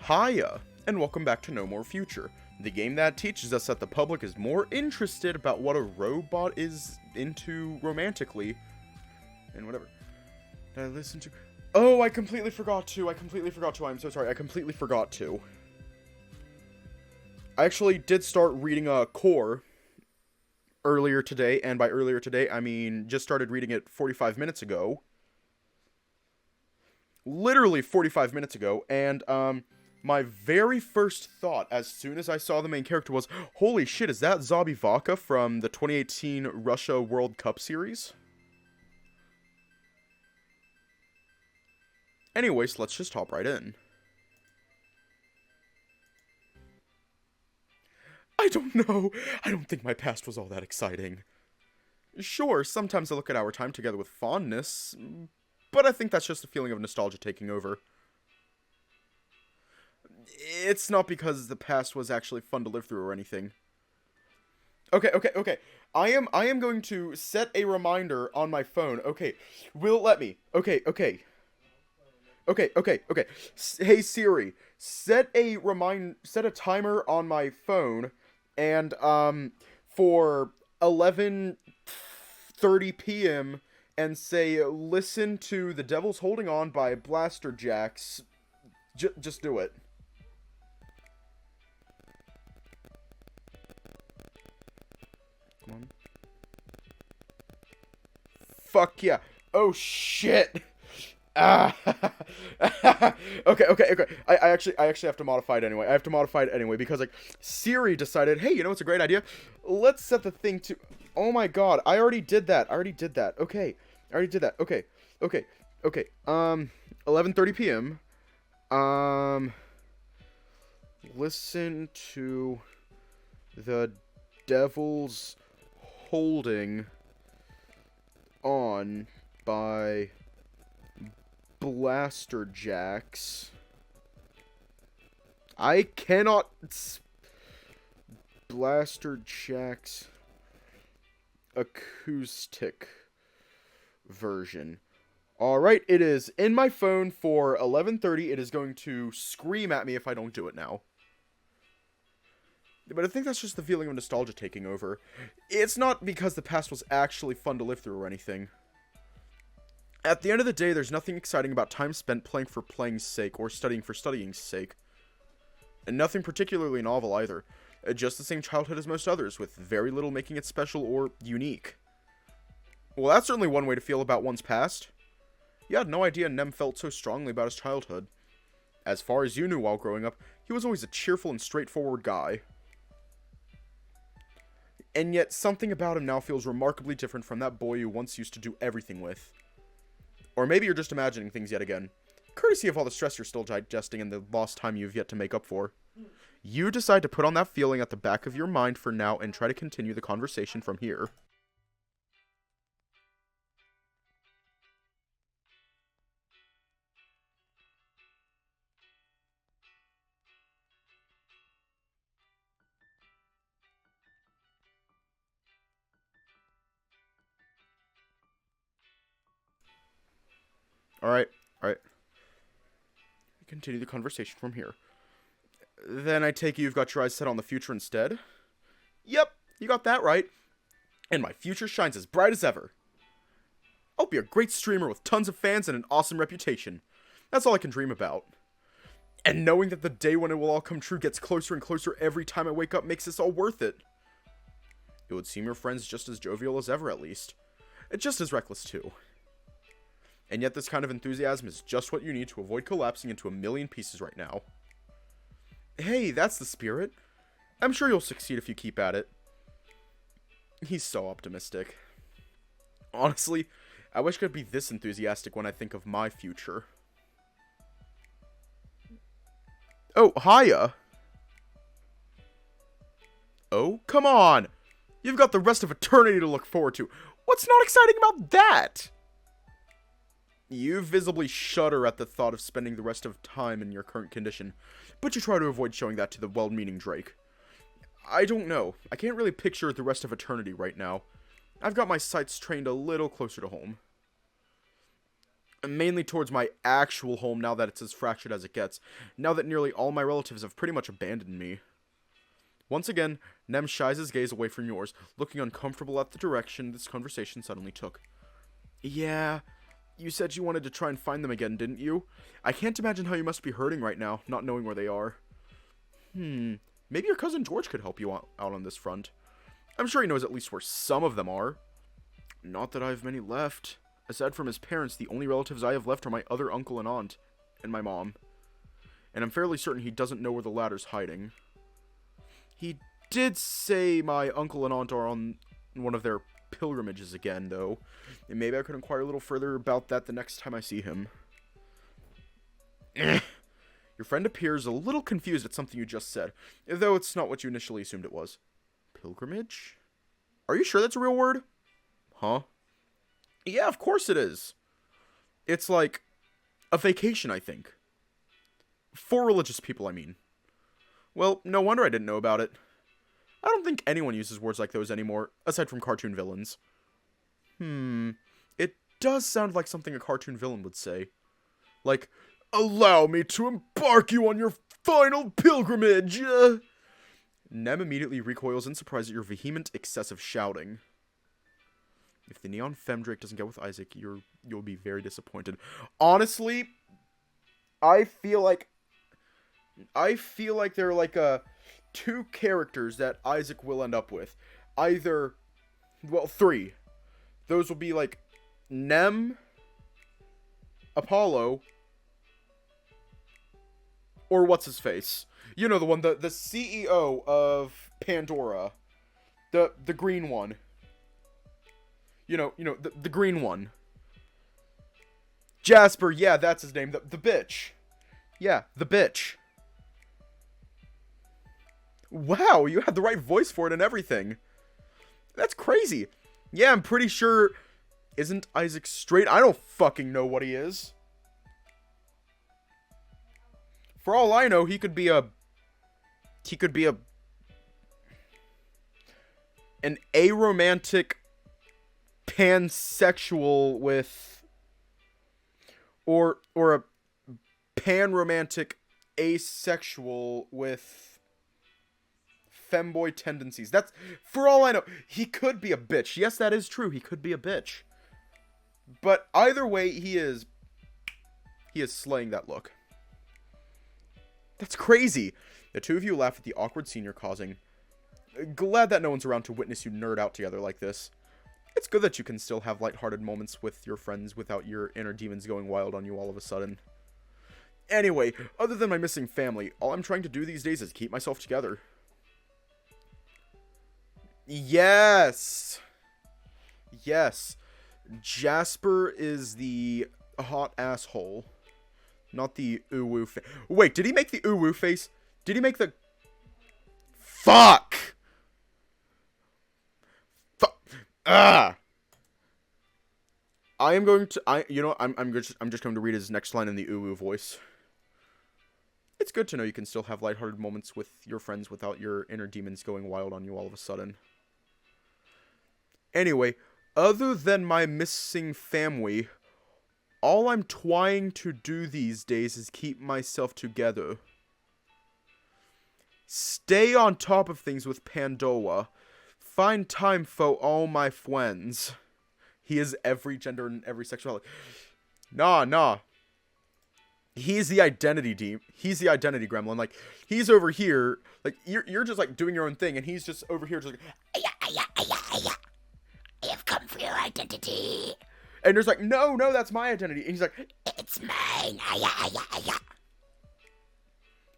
Hiya, and welcome back to No More Future, the game that teaches us that the public is more interested about what a robot is into romantically, and whatever. Did I listen to... Oh, I completely forgot to, I'm so sorry, I completely forgot to. I actually did start reading Core earlier today, and by earlier today, I mean just started reading it 45 minutes ago. Literally 45 minutes ago, and, my very first thought, as soon as I saw the main character, was, holy shit, is that Zabi Vaka from the 2018 Russia World Cup series? Anyways, let's just hop right in. I don't know. I don't think my past was all that exciting. Sure, sometimes I look at our time together with fondness, but I think that's just a feeling of nostalgia taking over. It's not because the past was actually fun to live through or anything. Okay. I am going to set a reminder on my phone. Okay, will it let me? Okay. Hey Siri, set a timer on my phone, and for 11:30 p.m. and say listen to The Devil's Holding On by Blaster Jacks. Just do it. Come on. Fuck yeah. Oh shit. Ah. Okay. I actually have to modify it anyway. I have to modify it anyway because like Siri decided, hey, you know what's a great idea? Let's set the thing to... Oh my god, I already did that. Okay. I already did that. Okay. 11:30 p.m. Listen to The Devil's Holding On by Blaster Jacks. I cannot... Blaster Jacks acoustic version. Alright, it is in my phone for 11:30. It is going to scream at me if I don't do it now. But I think that's just the feeling of nostalgia taking over. It's not because the past was actually fun to live through or anything. At the end of the day, there's nothing exciting about time spent playing for playing's sake or studying for studying's sake. And nothing particularly novel either. Just the same childhood as most others, with very little making it special or unique. Well, that's certainly one way to feel about one's past. You had no idea Nem felt so strongly about his childhood. As far as you knew while growing up, he was always a cheerful and straightforward guy. And yet, something about him now feels remarkably different from that boy you once used to do everything with. Or maybe you're just imagining things yet again, courtesy of all the stress you're still digesting and the lost time you've yet to make up for. You decide to put on that feeling at the back of your mind for now and try to continue the conversation from here. Alright. Continue the conversation from here. Then I take it you've got your eyes set on the future instead? Yep, you got that right. And my future shines as bright as ever. I'll be a great streamer with tons of fans and an awesome reputation. That's all I can dream about. And knowing that the day when it will all come true gets closer and closer every time I wake up makes this all worth it. It would seem your friend's just as jovial as ever, at least. And just as reckless, too. And yet this kind of enthusiasm is just what you need to avoid collapsing into a million pieces right now. Hey, that's the spirit. I'm sure you'll succeed if you keep at it. He's so optimistic. Honestly, I wish I could be this enthusiastic when I think of my future. Oh, hiya! Oh, come on! You've got the rest of eternity to look forward to. What's not exciting about that? You visibly shudder at the thought of spending the rest of time in your current condition, but you try to avoid showing that to the well-meaning Drake. I don't know. I can't really picture the rest of eternity right now. I've got my sights trained a little closer to home. Mainly towards my actual home now that it's as fractured as it gets. Now that nearly all my relatives have pretty much abandoned me. Once again, Nem shies his gaze away from yours, looking uncomfortable at the direction this conversation suddenly took. Yeah, you said you wanted to try and find them again, didn't you? I can't imagine how you must be hurting right now, not knowing where they are. Maybe your cousin George could help you out on this front. I'm sure he knows at least where some of them are. Not that I have many left. Aside from his parents, the only relatives I have left are my other uncle and aunt, and my mom. And I'm fairly certain he doesn't know where the latter's hiding. He did say my uncle and aunt are on one of their pilgrimages again, though. And maybe I could inquire a little further about that the next time I see him. Your friend appears a little confused at something you just said, though it's not what you initially assumed it was. Pilgrimage? Are you sure that's a real word? Huh? Yeah, of course it is. It's like a vacation, I think. For religious people, I mean. Well, no wonder I didn't know about it. I don't think anyone uses words like those anymore, aside from cartoon villains. It does sound like something a cartoon villain would say. Like, allow me to embark you on your final pilgrimage! Nem immediately recoils in surprise at your vehement, excessive shouting. If the Neon Femdrake doesn't get with Isaac, you'll be very disappointed. Honestly, I feel like there are like two characters that Isaac will end up with. Either, well, three. Those will be like Nem, Apollo, or what's his face? You know the one, the CEO of Pandora, the green one. You know the green one. Jasper, yeah, that's his name. The bitch. Yeah, the bitch. Wow, you had the right voice for it and everything. That's crazy. Yeah, I'm pretty sure... Isn't Isaac straight? I don't fucking know what he is. For all I know, he could be an aromantic pansexual with... Or a panromantic asexual with... femboy tendencies. That's, for all I know, he could be a bitch. Yes, that is true. He could be a bitch. But either way, he is slaying that look. That's crazy. The two of you laugh at the awkward scene you're causing. Glad that no one's around to witness you nerd out together like this. It's good that you can still have lighthearted moments with your friends without your inner demons going wild on you all of a sudden. Anyway, other than my missing family, all I'm trying to do these days is keep myself together. Yes! Yes. Jasper is the hot asshole. Not the uwu face. Wait, did he make the uwu face? Did he make the... Fuck! Fuck! Ah! I am going to... I'm just going to read his next line in the uwu voice. It's good to know you can still have lighthearted moments with your friends without your inner demons going wild on you all of a sudden. Anyway, other than my missing family, all I'm trying to do these days is keep myself together. Stay on top of things with Pandora. Find time for all my friends. He is every gender and every sexuality. Nah. He's the identity He's the identity gremlin. Like, he's over here. Like, you're just, like, doing your own thing. And he's just over here just like... I have come for your identity. And there's like, no, that's my identity. And he's like, it's mine.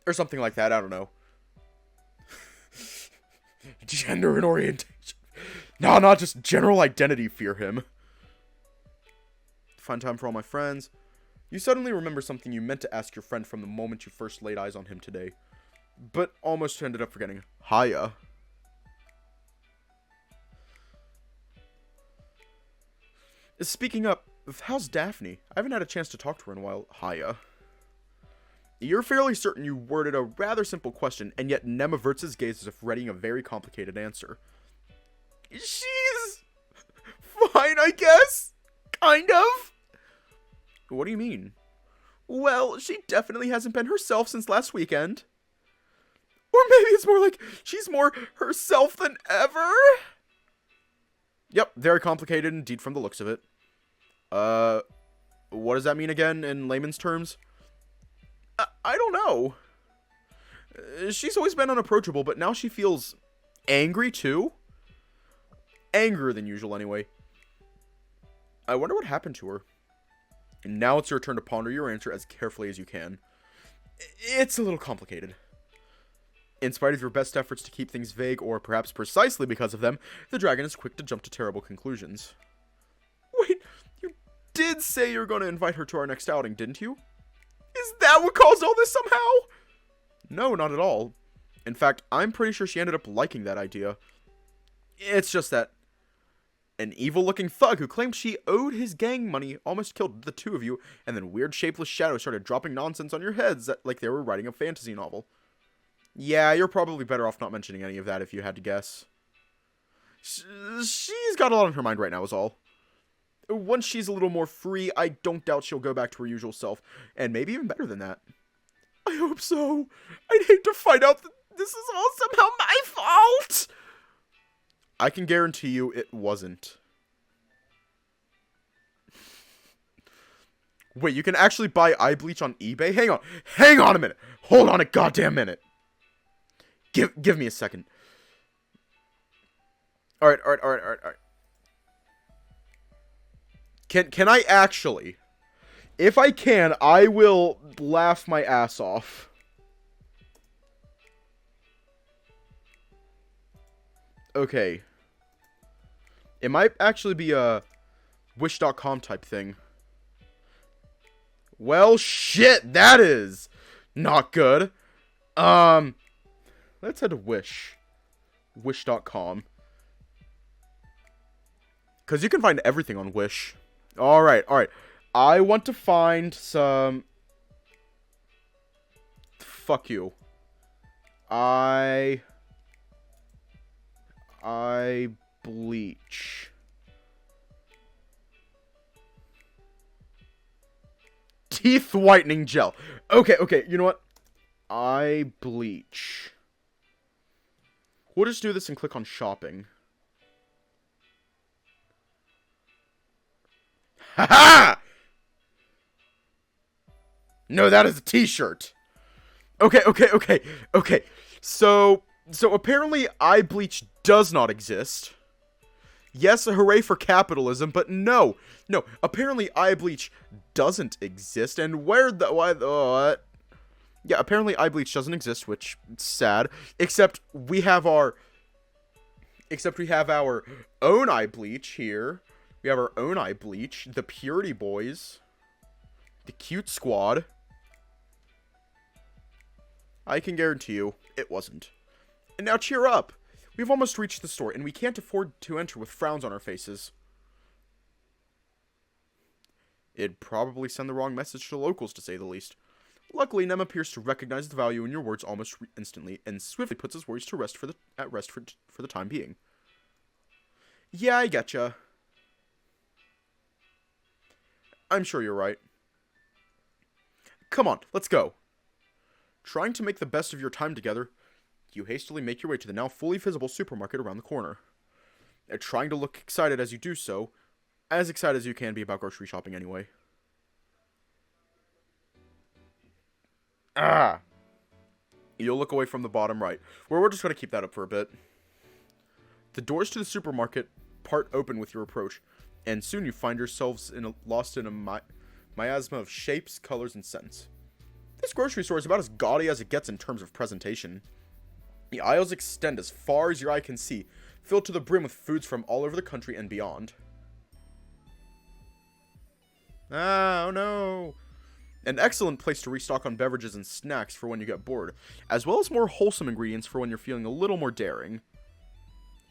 Or something like that. I don't know. Gender and orientation. No, not just general identity fear him. Find time for all my friends. You suddenly remember something you meant to ask your friend from the moment you first laid eyes on him today. But almost ended up forgetting. Hiya. Speaking up, how's Daphne? I haven't had a chance to talk to her in a while. Hiya. You're fairly certain you worded a rather simple question, and yet Nem averts his gaze as if readying a very complicated answer. She's... fine, I guess? Kind of? What do you mean? Well, she definitely hasn't been herself since last weekend. Or maybe it's more like she's more herself than ever? Yep, very complicated indeed from the looks of it. What does that mean again in layman's terms? I don't know. She's always been unapproachable, but now she feels angry too? Angrier than usual anyway. I wonder what happened to her. And now it's your turn to ponder your answer as carefully as you can. It's a little complicated. In spite of your best efforts to keep things vague, or perhaps precisely because of them, the dragon is quick to jump to terrible conclusions. Wait, you did say you were going to invite her to our next outing, didn't you? Is that what caused all this somehow? No, not at all. In fact, I'm pretty sure she ended up liking that idea. It's just that an evil-looking thug who claimed she owed his gang money almost killed the two of you, and then weird shapeless shadows started dropping nonsense on your heads like they were writing a fantasy novel. Yeah, you're probably better off not mentioning any of that if you had to guess. She's got a lot on her mind right now is all. Once she's a little more free, I don't doubt she'll go back to her usual self, and maybe even better than that. I hope so. I'd hate to find out that this is all somehow my fault. I can guarantee you it wasn't. Wait, you can actually buy eye bleach on eBay? Hang on a minute. Hold on a goddamn minute. Give me a second. Alright. Can I actually? If I can, I will laugh my ass off. Okay. It might actually be a Wish.com type thing. Well, shit, that is not good. Let's head to Wish. Wish.com. Because you can find everything on Wish. Alright. I want to find some... Fuck you. I bleach. Teeth whitening gel. Okay, you know what? I bleach. We'll just do this and click on shopping. Haha! No, that is a t-shirt. Okay. So apparently eye bleach does not exist. Yes, hooray for capitalism, but no. Apparently eye bleach doesn't exist, and what? Yeah, apparently eye bleach doesn't exist, which is sad. Except we have our own eye bleach here. We have our own eye bleach, the Purity Boys, the Cute Squad. I can guarantee you, it wasn't. And now cheer up. We've almost reached the store, and we can't afford to enter with frowns on our faces. It'd probably send the wrong message to locals, to say the least. Luckily, Nem appears to recognize the value in your words almost instantly, and swiftly puts his worries to rest for the time being. Yeah, I getcha. I'm sure you're right. Come on, let's go. Trying to make the best of your time together, you hastily make your way to the now fully visible supermarket around the corner. Trying to look excited as you do so, as excited as you can be about grocery shopping anyway. You'll look away from the bottom right, where we're just going to keep that up for a bit. The doors to the supermarket part open with your approach, and soon you find yourselves lost in a miasma of shapes, colors, and scents. This grocery store is about as gaudy as it gets in terms of presentation. The aisles extend as far as your eye can see, filled to the brim with foods from all over the country and beyond. Oh no! An excellent place to restock on beverages and snacks for when you get bored, as well as more wholesome ingredients for when you're feeling a little more daring.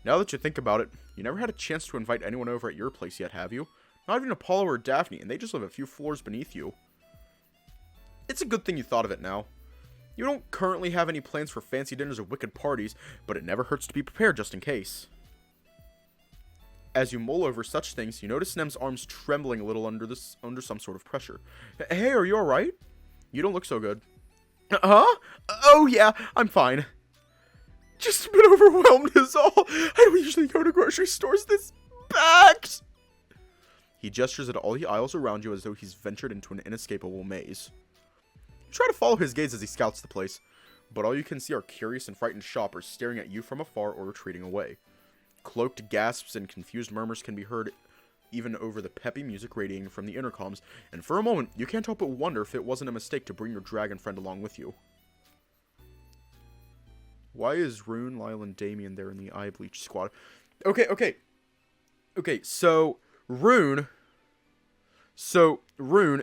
Now that you think about it, you never had a chance to invite anyone over at your place yet, have you? Not even Apollo or Daphne, and they just live a few floors beneath you. It's a good thing you thought of it now. You don't currently have any plans for fancy dinners or wicked parties, but it never hurts to be prepared just in case. As you mull over such things, you notice Nem's arms trembling a little under some sort of pressure. Hey, are you alright? You don't look so good. Huh? Oh yeah, I'm fine. Just a bit overwhelmed is all. I don't usually go to grocery stores this packed. He gestures at all the aisles around you as though he's ventured into an inescapable maze. You try to follow his gaze as he scouts the place, but all you can see are curious and frightened shoppers staring at you from afar or retreating away. Cloaked gasps and confused murmurs can be heard even over the peppy music radiating from the intercoms, and for a moment, you can't help but wonder if it wasn't a mistake to bring your dragon friend along with you. Why is Rune, Lyle, and Damien there in the eye bleach squad? Okay, so Rune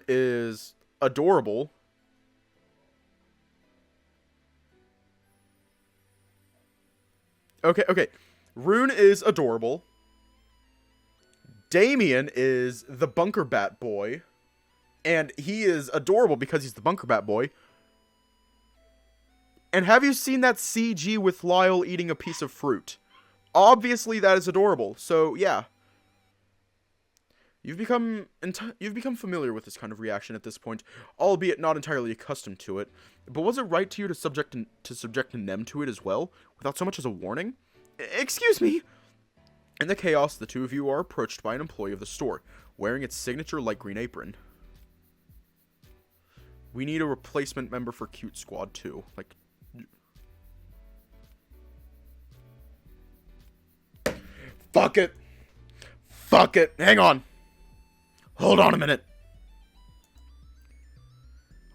is adorable. Okay. Rune is adorable. Damien is the bunker bat boy. And he is adorable because he's the bunker bat boy. And have you seen that CG with Lyle eating a piece of fruit? Obviously that is adorable. So, yeah. You've become familiar with this kind of reaction at this point, albeit not entirely accustomed to it. But was it right to you to subject Nem to it as well, without so much as a warning? Excuse me! In the chaos, the two of you are approached by an employee of the store, wearing its signature light green apron. We need a replacement member for Cute Squad 2. Like... Fuck it! Hang on! Hold on a minute.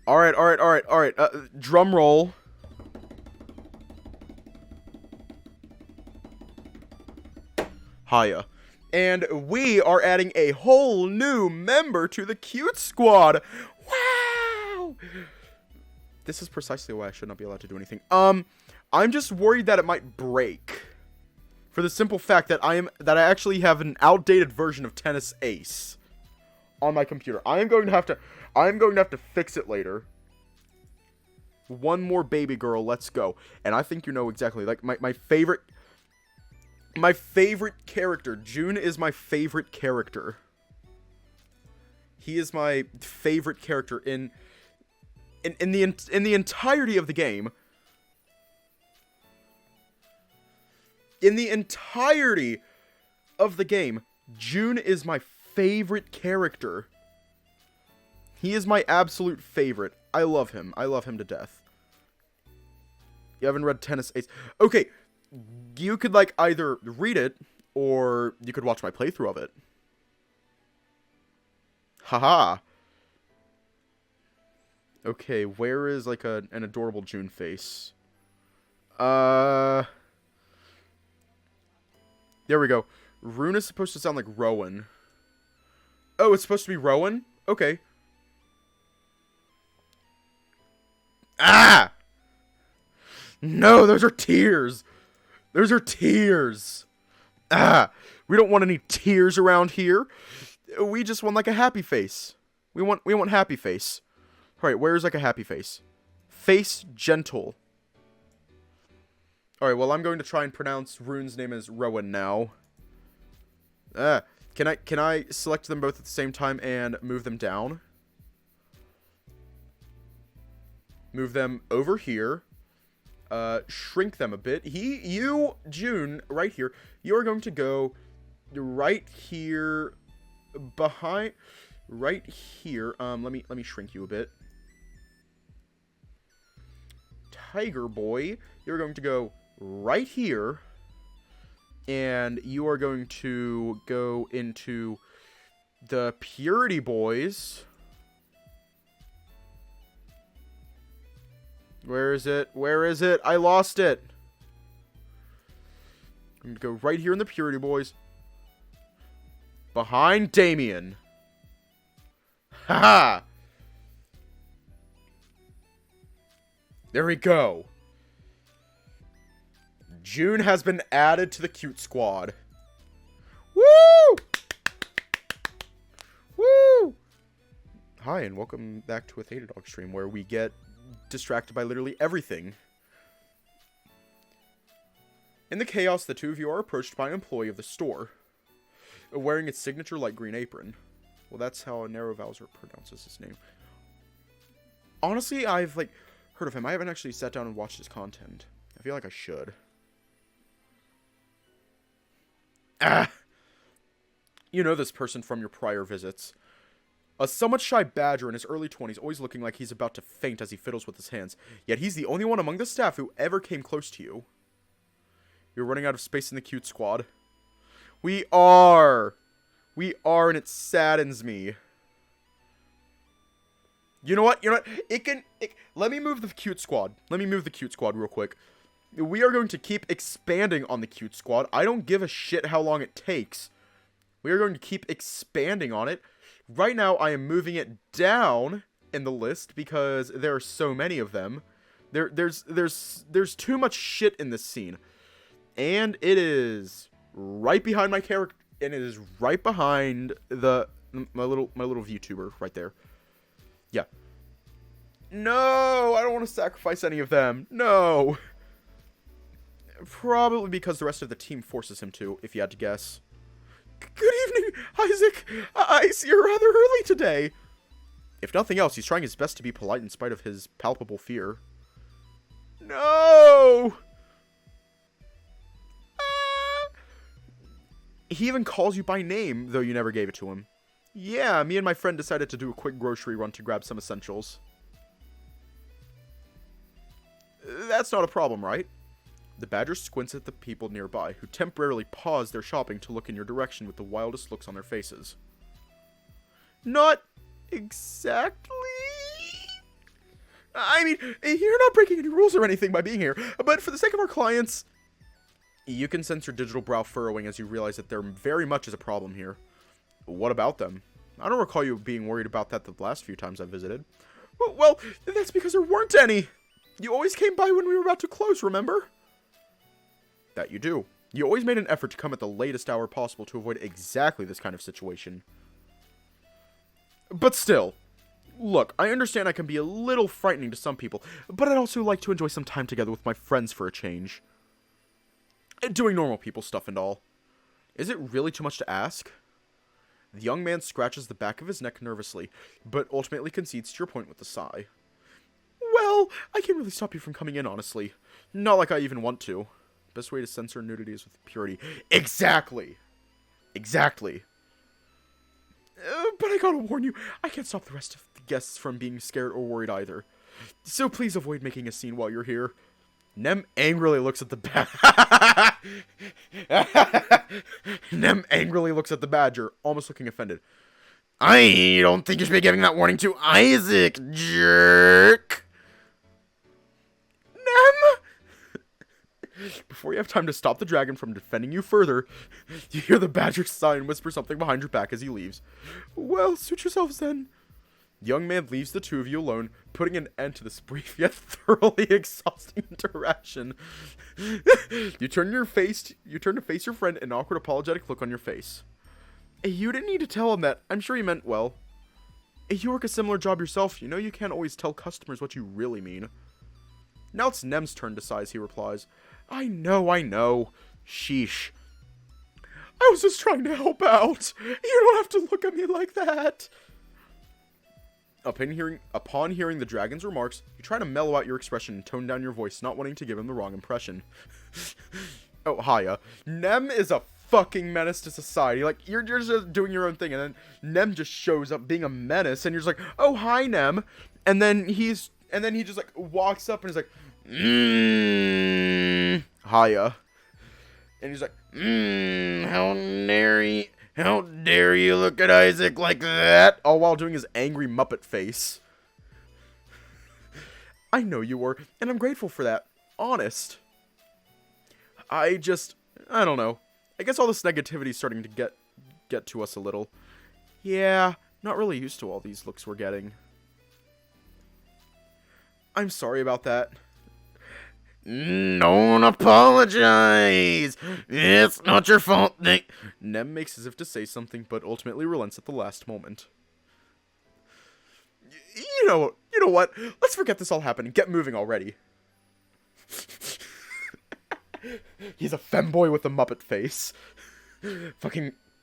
Alright. Drum roll. Hiya. And we are adding a whole new member to the Cute Squad. Wow! This is precisely why I should not be allowed to do anything. I'm just worried that it might break. For the simple fact that I actually have an outdated version of Tennis Ace on my computer. I'm going to have to fix it later. One more baby girl, let's go. And I think you know exactly, like, my favorite character. June is my favorite character. He is my favorite character in the entirety of the game. In the entirety of the game, June is my favorite character. He is my absolute favorite. I love him. I love him to death. You haven't read Tennis Ace. Okay, you could, like, either read it, or you could watch my playthrough of it. Haha. Okay, where is, like, an adorable June face? There we go. Rune is supposed to sound like Rowan. Oh, it's supposed to be Rowan? Okay. Ah! No, those are tears. Those are tears. Ah! We don't want any tears around here. We just want, like, a happy face. We want happy face. Alright, where's, like, a happy face? Face gentle. Alright, well, I'm going to try and pronounce Rune's name as Rowan now. Can I select them both at the same time and move them down? Move them over here. Shrink them a bit. June, right here. You're going to go right here, behind, right here. Let me shrink you a bit. Tiger Boy, you're going to go right here, and you are going to go into the Purity Boys. Where is it? Where is it? I lost it. I'm going to go right here in the Purity Boys. Behind Damien. Haha! There we go. June has been added to the Cute Squad. Woo! Woo! Hi, and welcome back to a Theta Dog stream where we get distracted by literally everything. In the chaos, the two of you are approached by an employee of the store. wearing its signature light green apron. Well, that's how Nero Bowser pronounces his name. Honestly, I've, like, heard of him. I haven't actually sat down and watched his content. I feel like I should. Ah! You know this person from your prior visits. A somewhat shy badger in his early 20s, always looking like he's about to faint as he fiddles with his hands. Yet he's the only one among the staff who ever came close to you. You're running out of space in the cute squad. We are! We are, and it saddens me. You know what? Let me move the cute squad. Let me move the cute squad real quick. We are going to keep expanding on the cute squad. I don't give a shit how long it takes. We are going to keep expanding on it. Right now, I am moving it down in the list because there are so many of them. There's too much shit in this scene. And it is right behind my character, and it is right behind my little VTuber right there. Yeah. No, I don't want to sacrifice any of them. No. Probably because the rest of the team forces him to, if you had to guess. Good evening, Isaac. I see you're rather early today. If nothing else, he's trying his best to be polite in spite of his palpable fear. No! He even calls you by name, though you never gave it to him. Yeah, me and my friend decided to do a quick grocery run to grab some essentials. That's not a problem, right? The badger squints at the people nearby, who temporarily pause their shopping to look in your direction with the wildest looks on their faces. Not exactly. I mean, you're not breaking any rules or anything by being here, but for the sake of our clients... You can sense your digital brow furrowing as you realize that there very much is a problem here. What about them? I don't recall you being worried about that the last few times I visited. Well, that's because there weren't any. You always came by when we were about to close, remember? That you do. You always made an effort to come at the latest hour possible to avoid exactly this kind of situation. But still, look, I understand I can be a little frightening to some people, but I'd also like to enjoy some time together with my friends for a change. Doing normal people stuff and all. Is it really too much to ask? The young man scratches the back of his neck nervously, but ultimately concedes to your point with a sigh. Well, I can't really stop you from coming in, honestly. Not like I even want to. Best way to censor nudity is with purity. Exactly! Exactly. But I gotta warn you, I can't stop the rest of the guests from being scared or worried either. So please avoid making a scene while you're here. Nem angrily looks at the Nem angrily looks at the badger, almost looking offended. I don't think you should be giving that warning to Isaac, jerk. Nem! Before you have time to stop the dragon from defending you further, you hear the badger sigh and whisper something behind your back as he leaves. Well, suit yourselves then. The young man leaves the two of you alone, putting an end to this brief yet thoroughly exhausting interaction. You turn to face your friend, an awkward, apologetic look on your face. You didn't need to tell him that. I'm sure he meant well. You work a similar job yourself. You know you can't always tell customers what you really mean. Now it's Nem's turn to sigh as he replies. I know. Sheesh. I was just trying to help out. You don't have to look at me like that. Upon hearing the dragon's remarks, you try to mellow out your expression and tone down your voice, not wanting to give him the wrong impression. Oh, hiya. Nem is a fucking menace to society. Like, you're just doing your own thing, and then Nem just shows up being a menace, and you're just like, oh, hi, Nem. And then he just, like, walks up and is like, hiya. And he's like, how dare you look at Isaac like that? All while doing his angry Muppet face. I know you were, and I'm grateful for that. Honest. I don't know. I guess all this negativity is starting to get to us a little. Yeah, not really used to all these looks we're getting. I'm sorry about that. Don't apologize. It's not your fault. Nem makes as if to say something, but ultimately relents at the last moment. You know what? Let's forget this all happened and get moving already. He's a femboy with a Muppet face. Fucking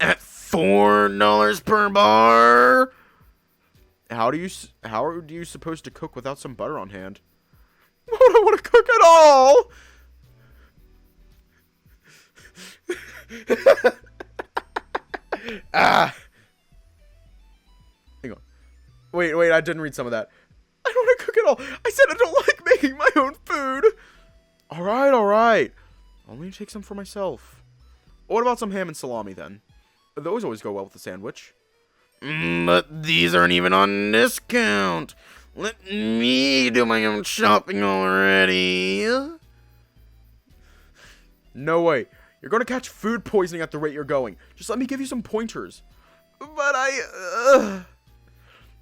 At $4 per bar. How are you supposed to cook without some butter on hand? I don't want to cook at all. Ah. Hang on. Wait, I didn't read some of that. I don't want to cook at all. I said I don't like making my own food. Alright. I'll only take some for myself. What about some ham and salami then? Those always go well with the sandwich. But these aren't even on discount. Let me do my own shopping already. No way. You're going to catch food poisoning at the rate you're going. Just let me give you some pointers. But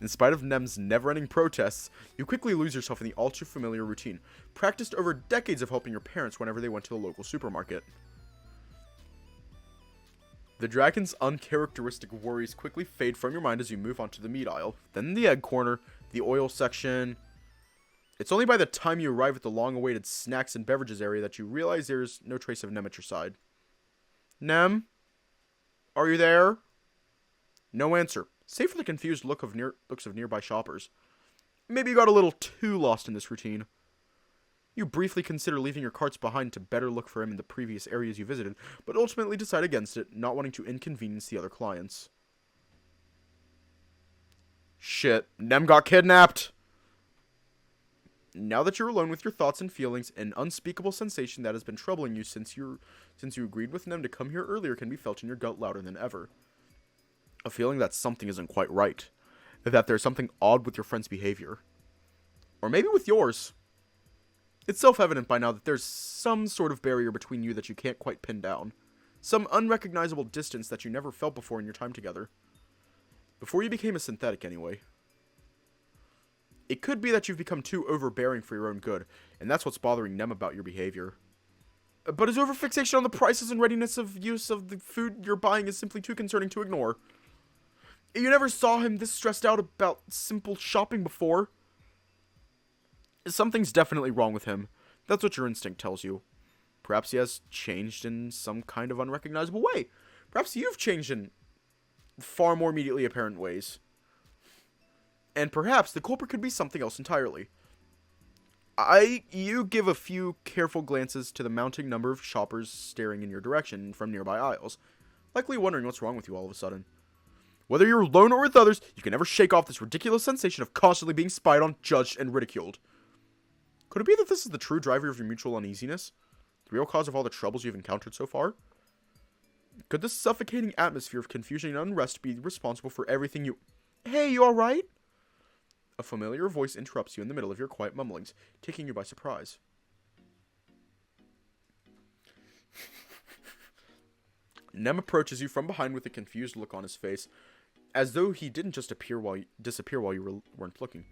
In spite of Nem's never-ending protests, you quickly lose yourself in the all-too-familiar routine, practiced over decades of helping your parents whenever they went to the local supermarket. The dragon's uncharacteristic worries quickly fade from your mind as you move on to the meat aisle, then the egg corner, the oil section. It's only by the time you arrive at the long-awaited snacks and beverages area that you realize there's no trace of Nem at your side. Nem? Are you there? No answer, save for the confused looks of nearby shoppers. Maybe you got a little too lost in this routine. You briefly consider leaving your carts behind to better look for him in the previous areas you visited, but ultimately decide against it, not wanting to inconvenience the other clients. Shit, Nem got kidnapped! Now that you're alone with your thoughts and feelings, an unspeakable sensation that has been troubling you since you agreed with Nem to come here earlier can be felt in your gut louder than ever. A feeling that something isn't quite right. That there's something odd with your friend's behavior. Or maybe with yours. It's self-evident by now that there's some sort of barrier between you that you can't quite pin down. Some unrecognizable distance that you never felt before in your time together. Before you became a synthetic, anyway. It could be that you've become too overbearing for your own good, and that's what's bothering Nem about your behavior. But his overfixation on the prices and readiness of use of the food you're buying is simply too concerning to ignore. You never saw him this stressed out about simple shopping before. Something's definitely wrong with him. That's what your instinct tells you. Perhaps he has changed in some kind of unrecognizable way. Perhaps you've changed in far more immediately apparent ways. And perhaps the culprit could be something else entirely. You give a few careful glances to the mounting number of shoppers staring in your direction from nearby aisles, likely wondering what's wrong with you all of a sudden. Whether you're alone or with others, you can never shake off this ridiculous sensation of constantly being spied on, judged, and ridiculed. Could it be that this is the true driver of your mutual uneasiness? The real cause of all the troubles you've encountered so far? Could this suffocating atmosphere of confusion and unrest be responsible for everything you... Hey, you alright? A familiar voice interrupts you in the middle of your quiet mumblings, taking you by surprise. Nem approaches you from behind with a confused look on his face, as though he didn't just disappear while you weren't looking.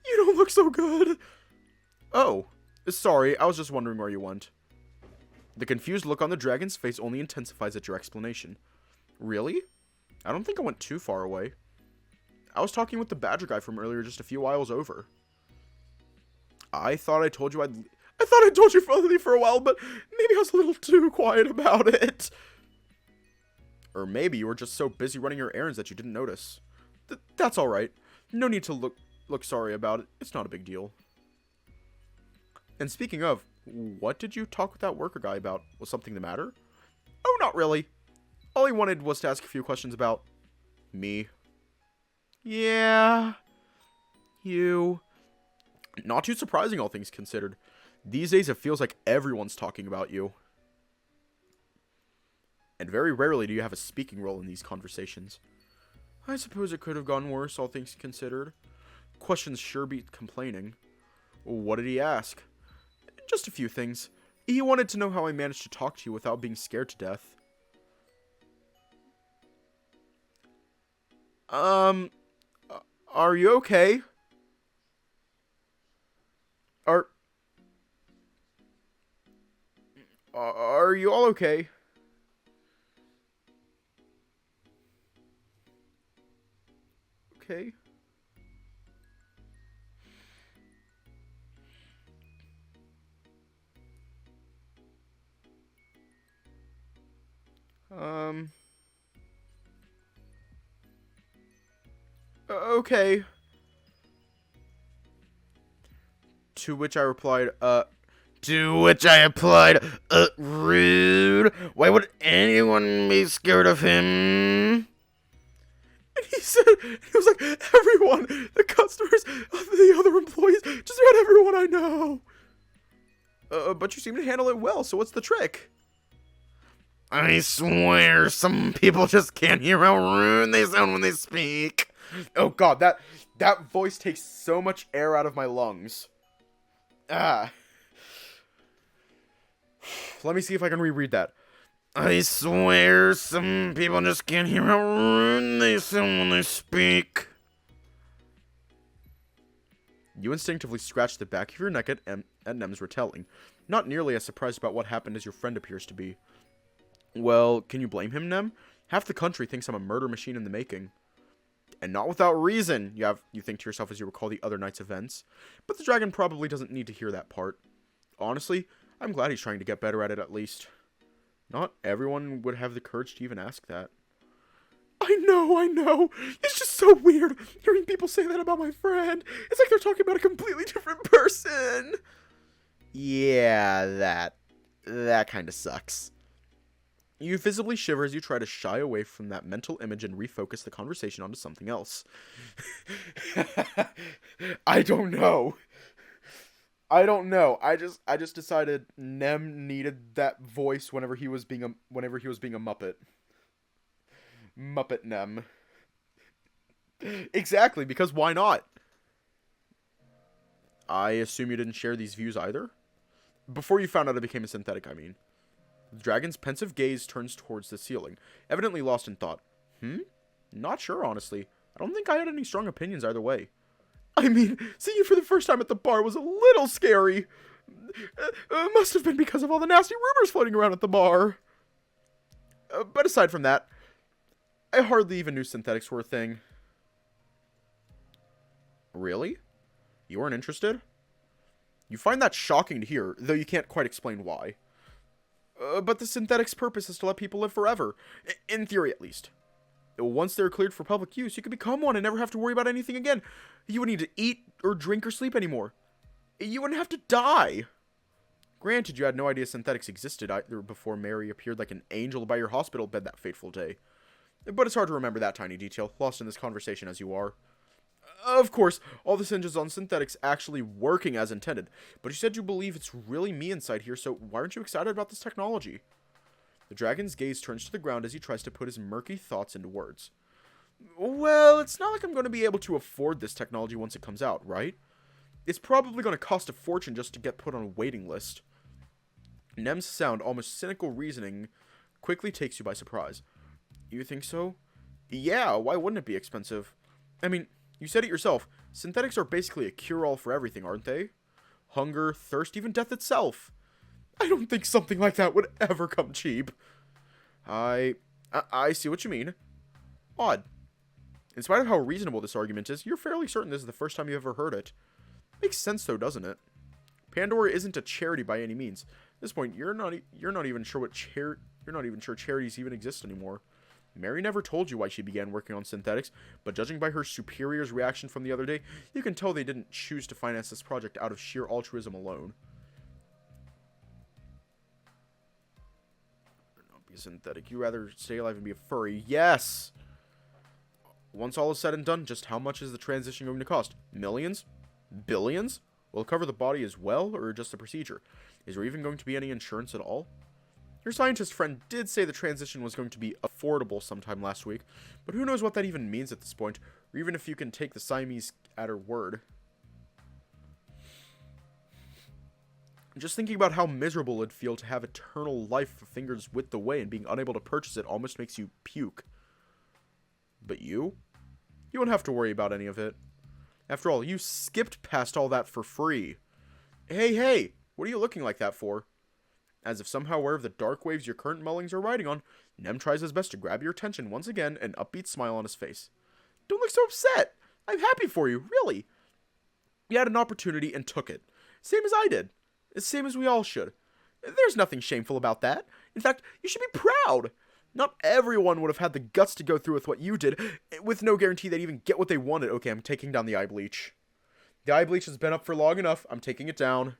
You don't look so good! Oh, sorry, I was just wondering where you went. The confused look on the dragon's face only intensifies at your explanation. Really? I don't think I went too far away. I was talking with the badger guy from earlier just a few aisles over. I thought I told you finally for a while, but maybe I was a little too quiet about it. Or maybe you were just so busy running your errands that you didn't notice. That's alright. No need to look sorry about it. It's not a big deal. And speaking of, what did you talk with that worker guy about? Was something the matter? Oh, not really. All he wanted was to ask a few questions about me. Yeah. You. Not too surprising, all things considered. These days, it feels like everyone's talking about you. And very rarely do you have a speaking role in these conversations. I suppose it could have gone worse, all things considered. Questions sure beat complaining. What did he ask? Just a few things. He wanted to know how I managed to talk to you without being scared to death. Are you okay? Are you all okay? Okay. Okay. To which I replied, rude. Why would anyone be scared of him? And he was like, everyone, the customers, the other employees, just about everyone I know. But you seem to handle it well, so what's the trick? I swear, some people just can't hear how rude they sound when they speak. Oh god, that voice takes so much air out of my lungs. Let me see if I can reread that. I swear, some people just can't hear how rude they sound when they speak. You instinctively scratch the back of your neck at Nem's retelling, not nearly as surprised about what happened as your friend appears to be. Well, can you blame him, Nem? Half the country thinks I'm a murder machine in the making. And not without reason, you think to yourself as you recall the other night's events. But the dragon probably doesn't need to hear that part. Honestly, I'm glad he's trying to get better at least. Not everyone would have the courage to even ask that. I know. It's just so weird hearing people say that about my friend. It's like they're talking about a completely different person. Yeah, that kind of sucks. You visibly shiver as you try to shy away from that mental image and refocus the conversation onto something else. I don't know. I just decided Nem needed that voice whenever he was being a Muppet. Muppet Nem. Exactly, because why not? I assume you didn't share these views either? Before you found out it became a synthetic, I mean. The dragon's pensive gaze turns towards the ceiling, evidently lost in thought. Not sure, honestly. I don't think I had any strong opinions either way. I mean, seeing you for the first time at the bar was a little scary. Must have been because of all the nasty rumors floating around at the bar. But aside from that, I hardly even knew synthetics were a thing. Really? You weren't interested? You find that shocking to hear, though you can't quite explain why. But the synthetic's purpose is to let people live forever. In theory, at least. Once they're cleared for public use, you could become one and never have to worry about anything again. You wouldn't need to eat or drink or sleep anymore. You wouldn't have to die. Granted, you had no idea synthetics existed either before Mary appeared like an angel by your hospital bed that fateful day. But it's hard to remember that tiny detail, lost in this conversation as you are. Of course, all this hinges on synthetics actually working as intended, but you said you believe it's really me inside here, so why aren't you excited about this technology? The dragon's gaze turns to the ground as he tries to put his murky thoughts into words. Well, it's not like I'm going to be able to afford this technology once it comes out, right? It's probably going to cost a fortune just to get put on a waiting list. Nem's sound, almost cynical reasoning, quickly takes you by surprise. You think so? Yeah, why wouldn't it be expensive? I mean, you said it yourself. Synthetics are basically a cure-all for everything, aren't they? Hunger, thirst, even death itself. I don't think something like that would ever come cheap. I see what you mean. Odd. In spite of how reasonable this argument is, you're fairly certain this is the first time you've ever heard it. Makes sense though, doesn't it? Pandora isn't a charity by any means. At this point, you're not even sure charities even exist anymore. Mary never told you why she began working on synthetics, but judging by her superior's reaction from the other day, you can tell they didn't choose to finance this project out of sheer altruism alone. Not be a synthetic. You rather stay alive and be a furry. Yes! Once all is said and done, just how much is the transition going to cost? Millions? Billions? Will it cover the body as well, or just the procedure? Is there even going to be any insurance at all? Your scientist friend did say the transition was going to be affordable sometime last week, but who knows what that even means at this point, or even if you can take the Siamese at her word. Just thinking about how miserable it'd feel to have eternal life fingers whipped away and being unable to purchase it almost makes you puke. But you? You won't have to worry about any of it. After all, you skipped past all that for free. Hey, what are you looking like that for? As if somehow aware of the dark waves your current mullings are riding on, Nem tries his best to grab your attention once again, an upbeat smile on his face. Don't look so upset. I'm happy for you, really. You had an opportunity and took it. Same as I did. Same as we all should. There's nothing shameful about that. In fact, you should be proud. Not everyone would have had the guts to go through with what you did, with no guarantee they'd even get what they wanted. Okay, I'm taking down the eye bleach. The eye bleach has been up for long enough. I'm taking it down.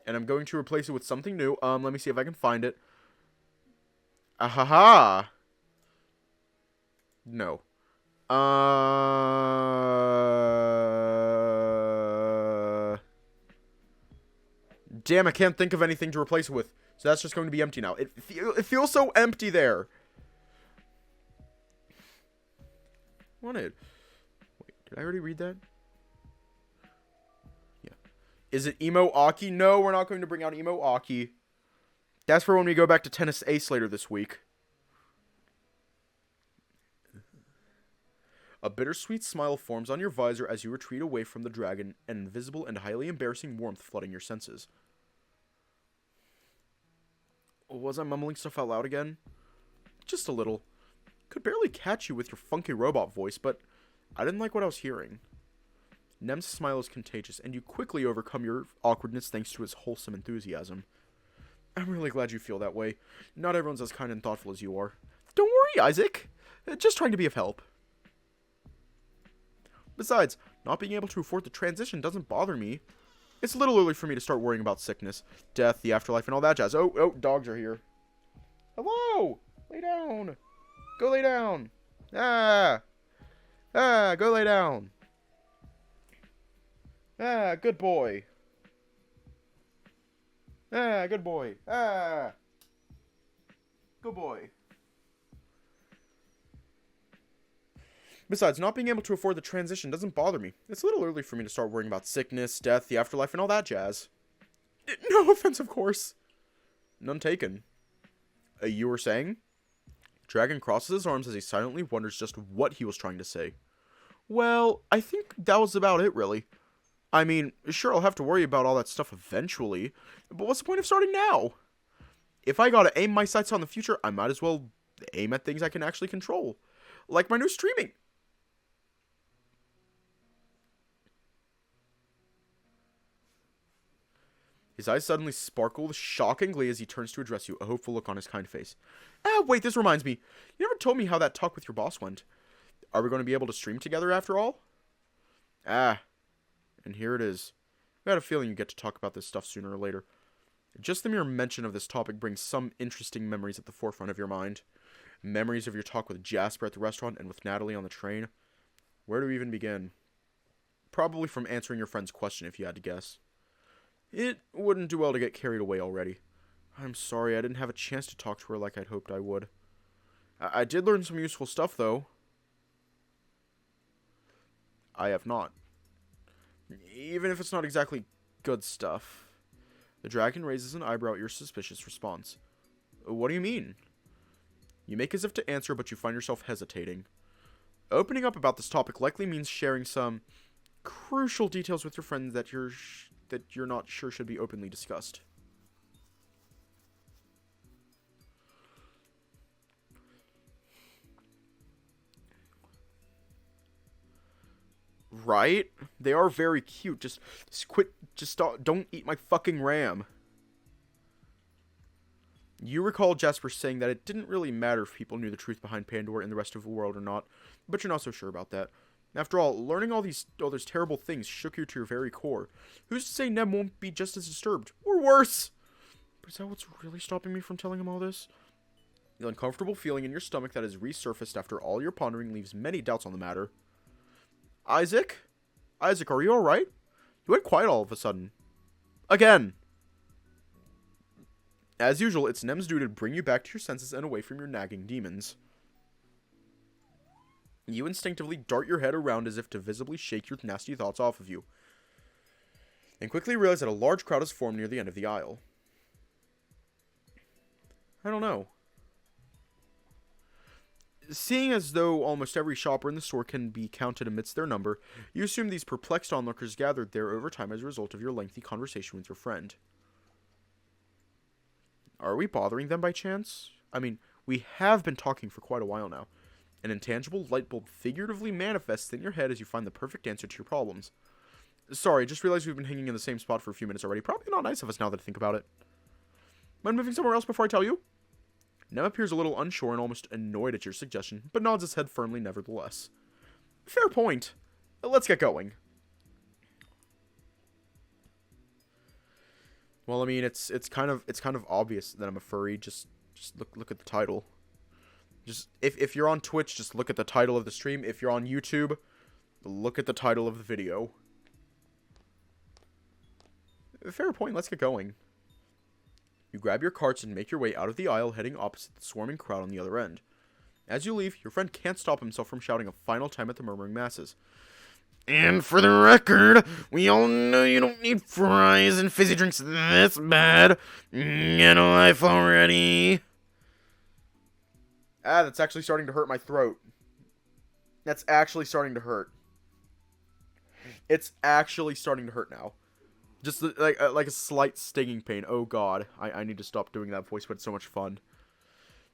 And I'm going to replace it with something new. Let me see if I can find it. Ahaha. No. Damn, I can't think of anything to replace it with. So that's just going to be empty now. It feels so empty there. Wanted. Wait, did I already read that? Yeah. Is it Emo Aki? No, we're not going to bring out Emo Aki. That's for when we go back to Tennis Ace later this week. A bittersweet smile forms on your visor as you retreat away from the dragon, an invisible and highly embarrassing warmth flooding your senses. Was I mumbling stuff out loud again? Just a little. Could barely catch you with your funky robot voice, but I didn't like what I was hearing. Nem's smile is contagious, and you quickly overcome your awkwardness thanks to his wholesome enthusiasm. I'm really glad you feel that way. Not everyone's as kind and thoughtful as you are. Don't worry, Isaac. Just trying to be of help. Besides, not being able to afford the transition doesn't bother me. It's a little early for me to start worrying about sickness, death, the afterlife, and all that jazz. Oh, dogs are here. Hello! Lay down! Go lay down! Go lay down! Good boy. Good boy. Good boy. Besides, not being able to afford the transition doesn't bother me. It's a little early for me to start worrying about sickness, death, the afterlife, and all that jazz. No offense, of course. None taken. You were saying? Dragon crosses his arms as he silently wonders just what he was trying to say. Well, I think that was about it, really. I mean, sure, I'll have to worry about all that stuff eventually, but what's the point of starting now? If I gotta aim my sights on the future, I might as well aim at things I can actually control. Like my new streaming. His eyes suddenly sparkle with shocking glee as he turns to address you, a hopeful look on his kind face. Wait, this reminds me. You never told me how that talk with your boss went. Are we going to be able to stream together after all? And here it is. I had a feeling you'd get to talk about this stuff sooner or later. Just the mere mention of this topic brings some interesting memories at the forefront of your mind. Memories of your talk with Jasper at the restaurant and with Natalie on the train. Where do we even begin? Probably from answering your friend's question if you had to guess. It wouldn't do well to get carried away already. I'm sorry I didn't have a chance to talk to her like I'd hoped I would. I did learn some useful stuff, though. I have not. Even if it's not exactly good stuff. The dragon raises an eyebrow at your suspicious response. What do you mean? You make as if to answer, but you find yourself hesitating. Opening up about this topic likely means sharing some crucial details with your friend that you're not sure should be openly discussed. Right? They are very cute. Just quit. Just don't eat my fucking RAM. You recall Jasper saying that it didn't really matter if people knew the truth behind Pandora and the rest of the world or not, but you're not so sure about that. After all, learning all those terrible things shook you to your very core. Who's to say Nem won't be just as disturbed? Or worse! But is that what's really stopping me from telling him all this? The uncomfortable feeling in your stomach that has resurfaced after all your pondering leaves many doubts on the matter. Isaac? Isaac, are you alright? You went quiet all of a sudden. Again! As usual, it's Nem's duty to bring you back to your senses and away from your nagging demons. You instinctively dart your head around as if to visibly shake your nasty thoughts off of you, and quickly realize that a large crowd has formed near the end of the aisle. I don't know. Seeing as though almost every shopper in the store can be counted amidst their number, you assume these perplexed onlookers gathered there over time as a result of your lengthy conversation with your friend. Are we bothering them by chance? I mean, we have been talking for quite a while now. An intangible light bulb figuratively manifests in your head as you find the perfect answer to your problems. Sorry, just realized we've been hanging in the same spot for a few minutes already. Probably not nice of us now that I think about it. Mind moving somewhere else before I tell you? Nem appears a little unsure and almost annoyed at your suggestion, but nods his head firmly nevertheless. Fair point. Let's get going. Well, I mean, it's kind of obvious that I'm a furry. Just look at the title. Just if you're on Twitch, just look at the title of the stream. If you're on YouTube, look at the title of the video. Fair point, let's get going. You grab your carts and make your way out of the aisle, heading opposite the swarming crowd on the other end. As you leave, your friend can't stop himself from shouting a final time at the murmuring masses. And for the record, we all know you don't need fries and fizzy drinks this bad. Get a life already. Ah, that's actually starting to hurt my throat. That's actually starting to hurt. It's actually starting to hurt now. Just like a slight stinging pain. Oh god, I need to stop doing that voice, but it's so much fun.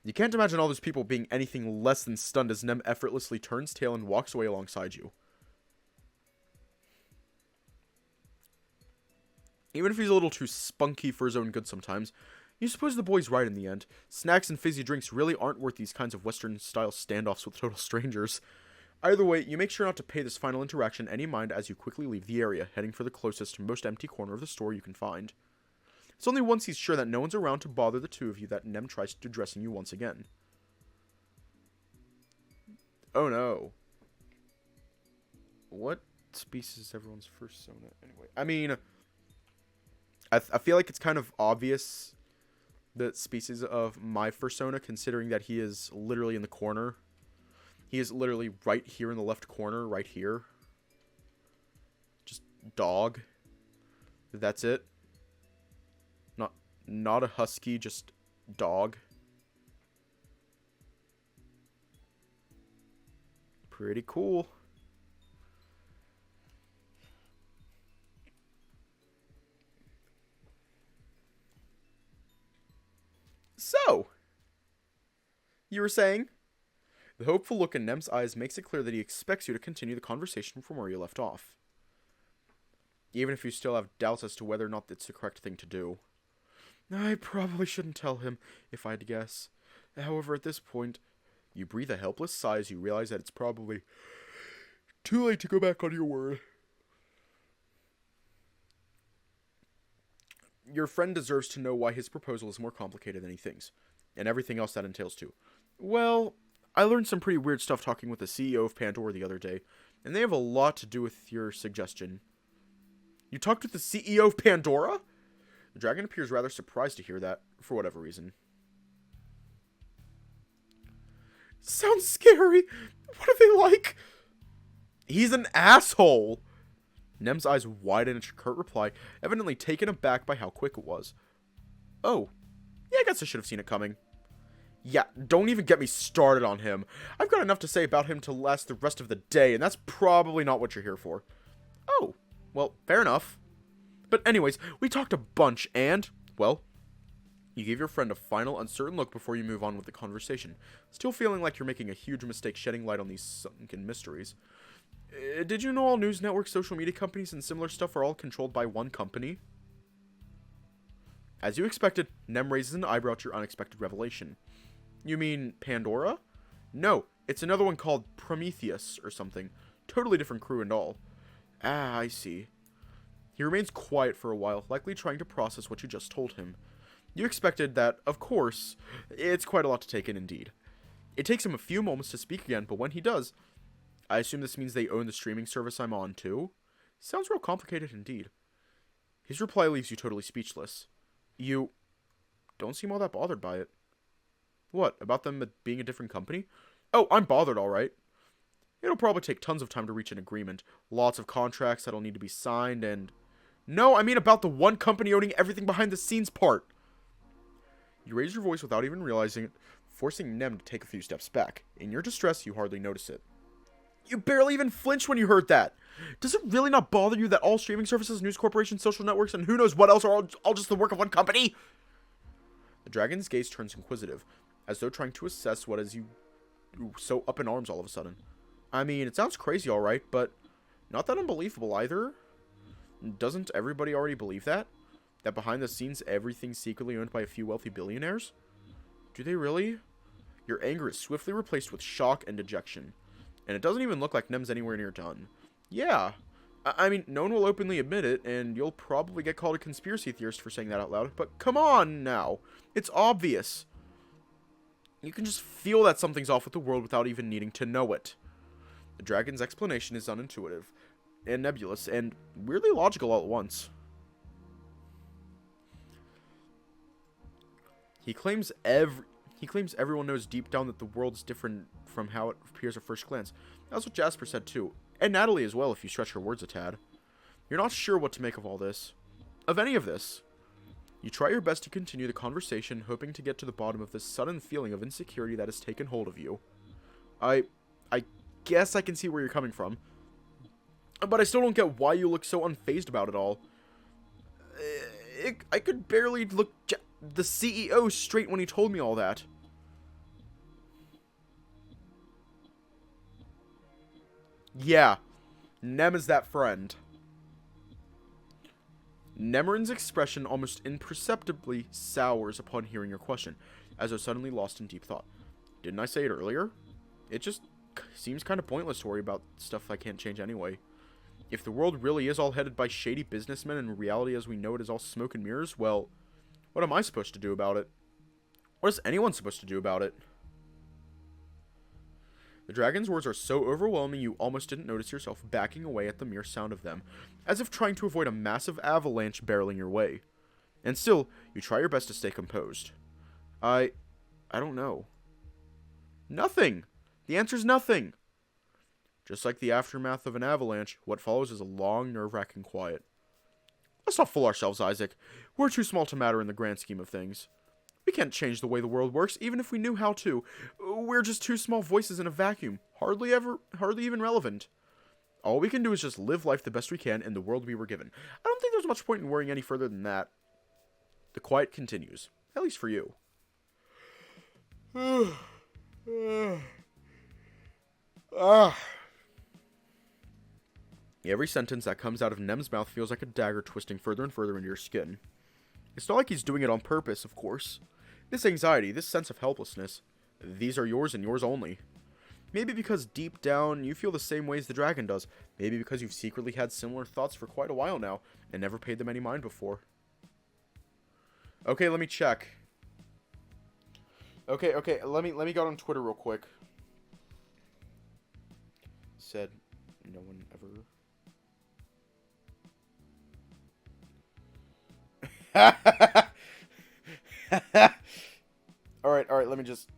You can't imagine all those people being anything less than stunned as Nem effortlessly turns tail and walks away alongside you. Even if he's a little too spunky for his own good sometimes, you suppose the boy's right in the end. Snacks and fizzy drinks really aren't worth these kinds of Western-style standoffs with total strangers. Either way, you make sure not to pay this final interaction any mind as you quickly leave the area, heading for the closest, most empty corner of the store you can find. It's only once he's sure that no one's around to bother the two of you that Nem tries to addressing you once again. Oh no. What species is everyone's fursona anyway? I mean, I feel like it's kind of obvious the species of my fursona, considering that he is literally in the corner. He is literally right here in the left corner, right here. Just dog. That's it. Not a husky, just dog. Pretty cool. So, you were saying? The hopeful look in Nem's eyes makes it clear that he expects you to continue the conversation from where you left off. Even if you still have doubts as to whether or not it's the correct thing to do. I probably shouldn't tell him, if I had to guess. However, at this point, you breathe a helpless sigh as you realize that it's probably too late to go back on your word. Your friend deserves to know why his proposal is more complicated than he thinks, and everything else that entails too. Well, I learned some pretty weird stuff talking with the CEO of Pandora the other day, and they have a lot to do with your suggestion. You talked with the CEO of Pandora? The dragon appears rather surprised to hear that, for whatever reason. Sounds scary. What are they like? He's an asshole. Nem's eyes widen at your curt reply, evidently taken aback by how quick it was. Oh, yeah, I guess I should have seen it coming. Yeah, don't even get me started on him. I've got enough to say about him to last the rest of the day, and that's probably not what you're here for. Oh, well, fair enough. But anyways, we talked a bunch, and, well, you gave your friend a final, uncertain look before you move on with the conversation, still feeling like you're making a huge mistake shedding light on these sunken mysteries. Did you know all news networks, social media companies, and similar stuff are all controlled by one company? As you expected, Nem raises an eyebrow at your unexpected revelation. You mean Pandora? No, it's another one called Prometheus or something. Totally different crew and all. Ah, I see. He remains quiet for a while, likely trying to process what you just told him. You expected that, of course. It's quite a lot to take in indeed. It takes him a few moments to speak again, but when he does, I assume this means they own the streaming service I'm on too? Sounds real complicated indeed. His reply leaves you totally speechless. You don't seem all that bothered by it. What, about them being a different company? Oh, I'm bothered, alright. It'll probably take tons of time to reach an agreement. Lots of contracts that'll need to be signed and... No, I mean about the one company owning everything behind the scenes part. You raise your voice without even realizing it, forcing Nem to take a few steps back. In your distress, you hardly notice it. You barely even flinched when you heard that. Does it really not bother you that all streaming services, news corporations, social networks, and who knows what else are all just the work of one company? The dragon's gaze turns inquisitive, as though trying to assess what has you so up in arms all of a sudden. I mean, it sounds crazy alright, but not that unbelievable either. Doesn't everybody already believe that? That behind the scenes, everything's secretly owned by a few wealthy billionaires? Do they really? Your anger is swiftly replaced with shock and dejection. And it doesn't even look like Nem's anywhere near done. Yeah. I mean, no one will openly admit it, and you'll probably get called a conspiracy theorist for saying that out loud, but come on now. It's obvious. You can just feel that something's off with the world without even needing to know it. The dragon's explanation is unintuitive and nebulous and weirdly logical all at once. He claims everyone knows deep down that the world's different from how it appears at first glance. That's what Jasper said too. And Natalie as well, if you stretch her words a tad. You're not sure what to make of all this. Of any of this. You try your best to continue the conversation, hoping to get to the bottom of this sudden feeling of insecurity that has taken hold of you. I guess I can see where you're coming from. But I still don't get why you look so unfazed about it all. I could barely look the CEO straight when he told me all that. Yeah, Nem is that friend. Nemarin's expression almost imperceptibly sours upon hearing your question, as though suddenly lost in deep thought. Didn't I say it earlier? It just seems kind of pointless to worry about stuff I can't change anyway. If the world really is all headed by shady businessmen and reality as we know it is all smoke and mirrors, well, what am I supposed to do about it? What is anyone supposed to do about it? The dragon's words are so overwhelming you almost didn't notice yourself backing away at the mere sound of them, as if trying to avoid a massive avalanche barreling your way. And still, you try your best to stay composed. I don't know. Nothing! The answer's nothing! Just like the aftermath of an avalanche, what follows is a long, nerve-wracking quiet. Let's not fool ourselves, Isaac. We're too small to matter in the grand scheme of things. We can't change the way the world works, even if we knew how to. We're just two small voices in a vacuum, hardly even relevant. All we can do is just live life the best we can in the world we were given. I don't think there's much point in worrying any further than that. The quiet continues, at least for you. Every sentence that comes out of Nem's mouth feels like a dagger twisting further and further into your skin. It's not like he's doing it on purpose, of course. This anxiety, this sense of helplessness, these are yours and yours only. Maybe because deep down you feel the same way as the dragon does. Maybe because you've secretly had similar thoughts for quite a while now and never paid them any mind before. Okay, let me check. Okay, let me go on Twitter real quick. Said no one ever... Alright, let me just...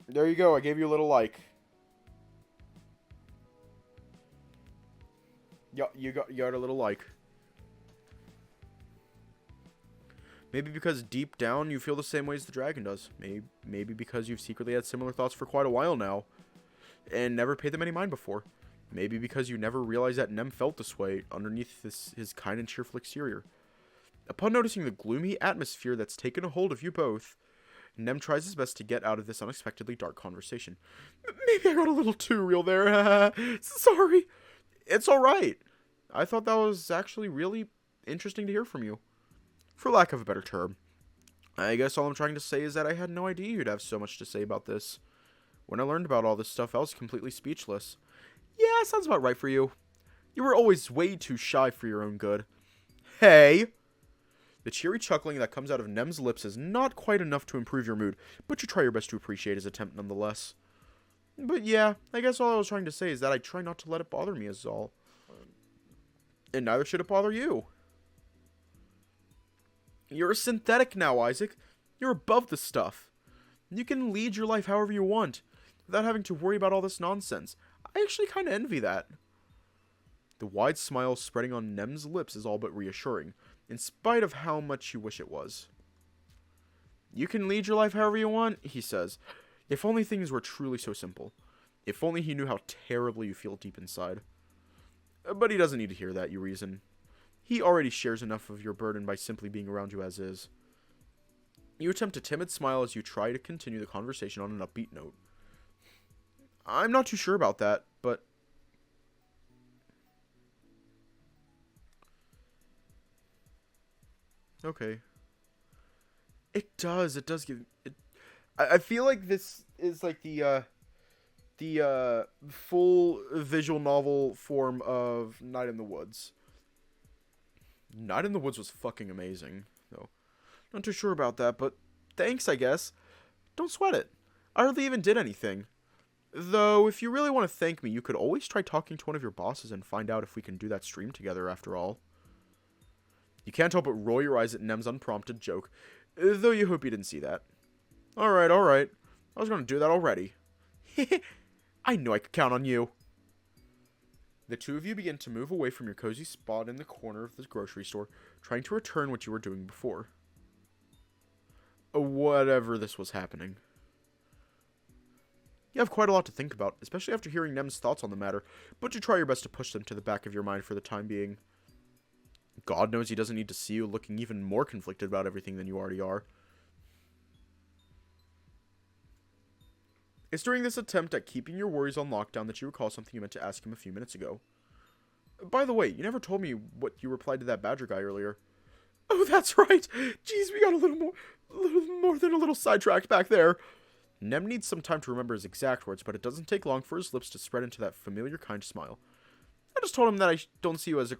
There you go, I gave you a little like. You got a little like. Maybe because deep down you feel the same way as the dragon does. Maybe because you've secretly had similar thoughts for quite a while now. And never paid them any mind before. Maybe because you never realized that Nem felt this way underneath his kind and cheerful exterior. Upon noticing the gloomy atmosphere that's taken a hold of you both, Nem tries his best to get out of this unexpectedly dark conversation. Maybe I got a little too real there. Sorry. It's alright. I thought that was actually really interesting to hear from you. For lack of a better term. I guess all I'm trying to say is that I had no idea you'd have so much to say about this. When I learned about all this stuff, I was completely speechless. Yeah, sounds about right for you. You were always way too shy for your own good. Hey! The cheery chuckling that comes out of Nem's lips is not quite enough to improve your mood, but you try your best to appreciate his attempt nonetheless. But yeah, I guess all I was trying to say is that I try not to let it bother me is all. And neither should it bother you. You're a synthetic now, Isaac. You're above this stuff. You can lead your life however you want, without having to worry about all this nonsense. I actually kind of envy that. The wide smile spreading on Nem's lips is all but reassuring, in spite of how much you wish it was. You can lead your life however you want, he says. If only things were truly so simple. If only he knew how terribly you feel deep inside. But he doesn't need to hear that, you reason. He already shares enough of your burden by simply being around you as is. You attempt a timid smile as you try to continue the conversation on an upbeat note. I'm not too sure about that, but... Okay. It does. It does give it. I feel like this is like the full visual novel form of Night in the Woods. Night in the Woods was fucking amazing, though. Not too sure about that, but thanks, I guess. Don't sweat it. I hardly even did anything. Though, if you really want to thank me, you could always try talking to one of your bosses and find out if we can do that stream together after all. You can't help but roll your eyes at Nem's unprompted joke, though you hope you didn't see that. Alright, alright. I was going to do that already. I knew I could count on you. The two of you begin to move away from your cozy spot in the corner of the grocery store, trying to return what you were doing before. Whatever this was happening. You have quite a lot to think about, especially after hearing Nem's thoughts on the matter, but you try your best to push them to the back of your mind for the time being. God knows he doesn't need to see you looking even more conflicted about everything than you already are. It's during this attempt at keeping your worries on lockdown that you recall something you meant to ask him a few minutes ago. By the way, you never told me what you replied to that Badger guy earlier. Oh, that's right! Jeez, we got a little more than a little sidetracked back there. Nem needs some time to remember his exact words, but it doesn't take long for his lips to spread into that familiar kind smile. I just told him that I don't see you as this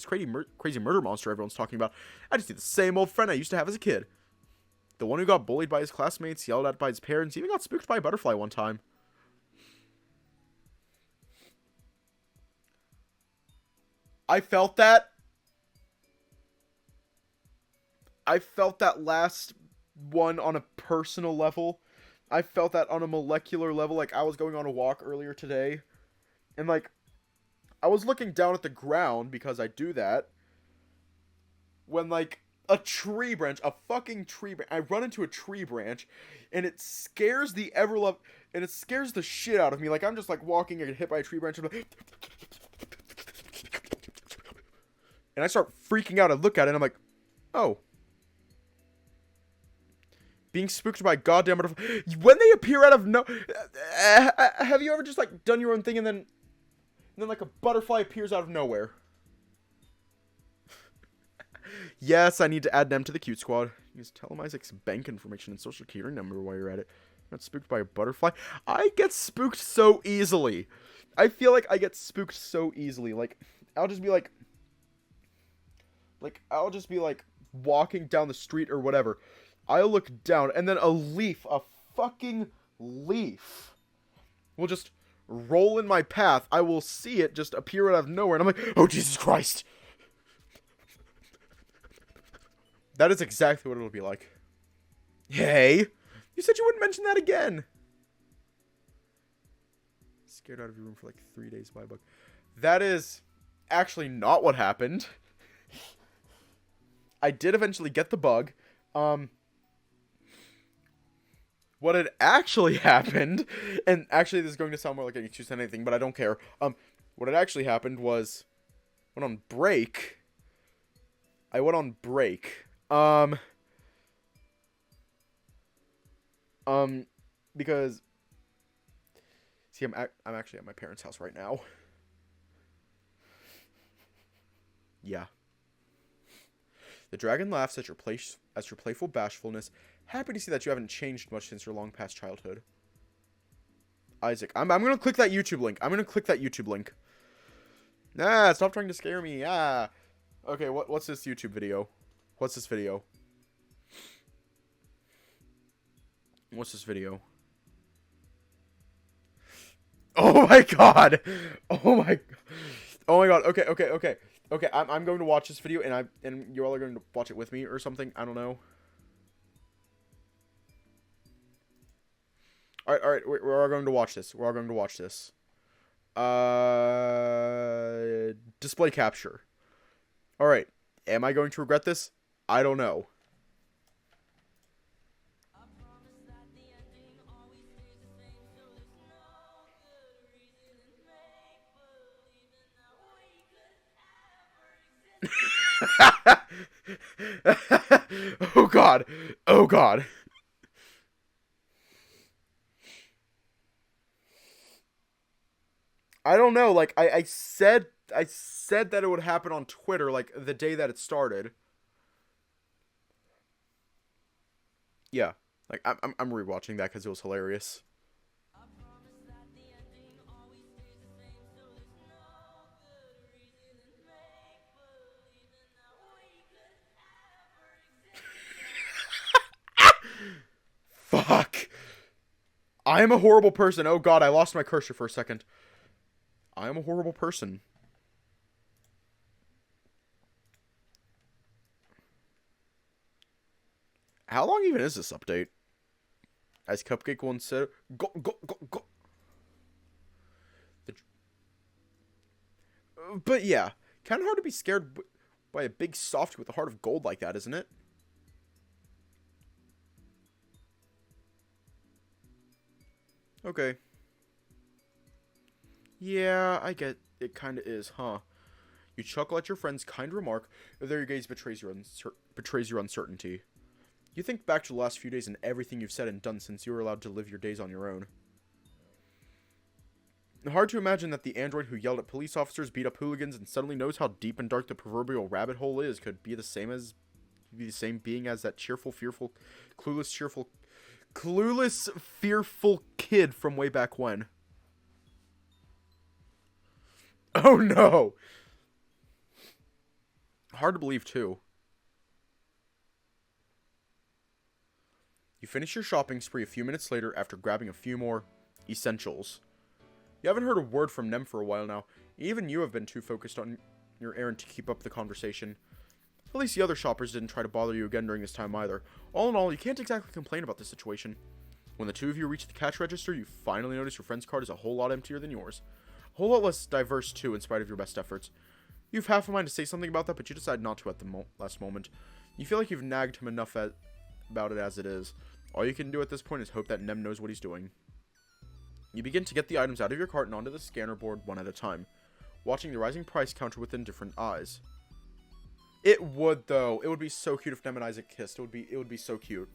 crazy murder monster everyone's talking about. I just see the same old friend I used to have as a kid. The one who got bullied by his classmates, yelled at by his parents, even got spooked by a butterfly one time. I felt that. I felt that last one on a personal level. I felt that on a molecular level. Like, I was going on a walk earlier today, and like, I was looking down at the ground because I do that, when like a tree branch, a fucking tree branch, I run into a tree branch, and it scares the and it scares the shit out of me. Like, I'm just like walking and get hit by a tree branch, and I start freaking out and look at it, and I'm like, oh. Being spooked by a goddamn butterfly. When they appear out of no... have you ever just, like, done your own thing and then like, a butterfly appears out of nowhere? Yes, I need to add them to the cute squad. Just tell them Isaac's bank information and social security number while you're at it. Not spooked by a butterfly. I get spooked so easily. I feel like I get spooked so easily. Like, I'll just be like, walking down the street or whatever. I'll look down, and then a fucking leaf, will just roll in my path. I will see it just appear out of nowhere, and I'm like, oh, Jesus Christ. That is exactly what it'll be like. Hey, you said you wouldn't mention that again. Scared out of your room for like 3 days by a bug. That is actually not what happened. I did eventually get the bug. What had actually happened, and actually this is going to sound more like an excuse than anything, but I don't care. What had actually happened was, I went on break. Because, see, I'm actually at my parents' house right now. Yeah. The dragon laughs at your playful bashfulness. Happy to see that you haven't changed much since your long past childhood. Isaac, I'm gonna click that YouTube link. Nah, stop trying to scare me. Ah. Okay, what's this YouTube video? What's this video? Oh my god. Oh my god. Okay, I'm going to watch this video, and you all are going to watch it with me or something. I don't know. Alright, we're all going to watch this. Display capture. Alright, am I going to regret this? I don't know. Oh god. I don't know, like, I said that it would happen on Twitter, like, the day that it started. Yeah. Like, I'm rewatching that because it was hilarious. Fuck. I am a horrible person. Oh god, I lost my cursor for a second. I am a horrible person. How long even is this update? As Cupcake once said, go, go, go, go. But yeah, kind of hard to be scared by a big softie with a heart of gold like that, isn't it? Okay. Yeah, I get it. Kind of is, huh? You chuckle at your friend's kind remark, though your gaze betrays your uncertainty. You think back to the last few days and everything you've said and done since you were allowed to live your days on your own. Hard to imagine that the android who yelled at police officers, beat up hooligans, and suddenly knows how deep and dark the proverbial rabbit hole is could be the same being as that cheerful, fearful, clueless, fearful kid from way back when. Oh no! Hard to believe too. You finish your shopping spree a few minutes later after grabbing a few more essentials. You haven't heard a word from Nem for a while now. Even you have been too focused on your errand to keep up the conversation. At least the other shoppers didn't try to bother you again during this time either. All in all, you can't exactly complain about the situation. When the two of you reach the cash register, you finally notice your friend's card is a whole lot emptier than yours. A whole lot less diverse too, in spite of your best efforts. You have half a mind to say something about that, but you decide not to at the last moment. You feel like you've nagged him enough about it as it is. All you can do at this point is hope that Nem knows what he's doing. You begin to get the items out of your cart and onto the scanner board one at a time, watching the rising price counter with indifferent eyes. It would, though. It would be so cute if Nem and Isaac kissed. It would be so cute.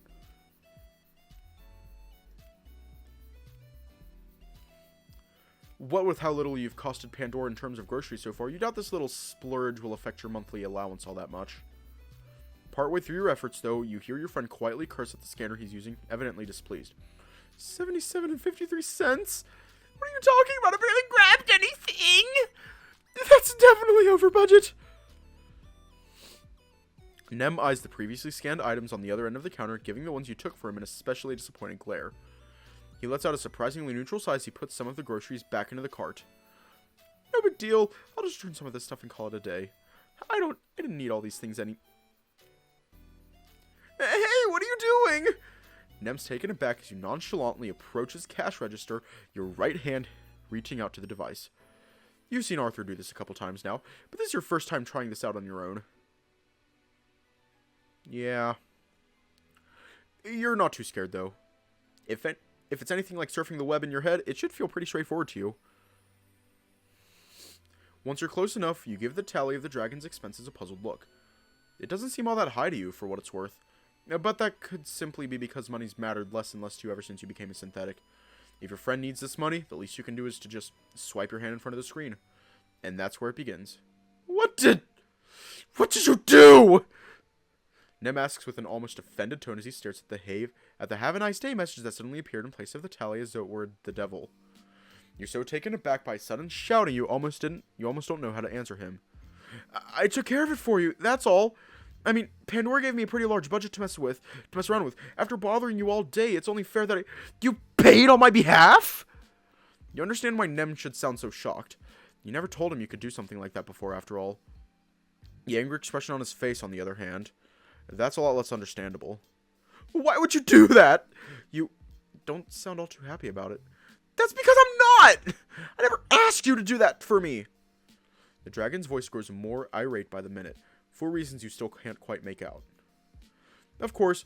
What with how little you've costed Pandora in terms of groceries so far, you doubt this little splurge will affect your monthly allowance all that much. Partway through your efforts, though, you hear your friend quietly curse at the scanner he's using, evidently displeased. 77 and 53 cents? What are you talking about? I barely grabbed anything! That's definitely over budget! Nem eyes the previously scanned items on the other end of the counter, giving the ones you took for him an especially disappointed glare. He lets out a surprisingly neutral sigh as he puts some of the groceries back into the cart. No big deal. I'll just turn some of this stuff and call it a day. I didn't need all these things any... Hey, what are you doing? Nem's taken aback as you nonchalantly approach his cash register, your right hand reaching out to the device. You've seen Arthur do this a couple times now, but this is your first time trying this out on your own. Yeah. You're not too scared, though. If it's anything like surfing the web in your head, it should feel pretty straightforward to you. Once you're close enough, you give the tally of the dragon's expenses a puzzled look. It doesn't seem all that high to you, for what it's worth. But that could simply be because money's mattered less and less to you ever since you became a synthetic. If your friend needs this money, the least you can do is to just swipe your hand in front of the screen. And that's where it begins. What did you do? Nem asks with an almost offended tone as he stares at the have a nice day message that suddenly appeared in place of the tally as though it were the devil. You're so taken aback by sudden shouting you almost don't know how to answer him. I took care of it for you, that's all. I mean, Pandora gave me a pretty large budget to mess around with. After bothering you all day, it's only fair that You paid on my behalf? You understand why Nem should sound so shocked. You never told him you could do something like that before, after all. The angry expression on his face, on the other hand, that's a lot less understandable. Why would you do that? You don't sound all too happy about it. That's because I'm not! I never asked you to do that for me! The dragon's voice grows more irate by the minute, for reasons you still can't quite make out. Of course,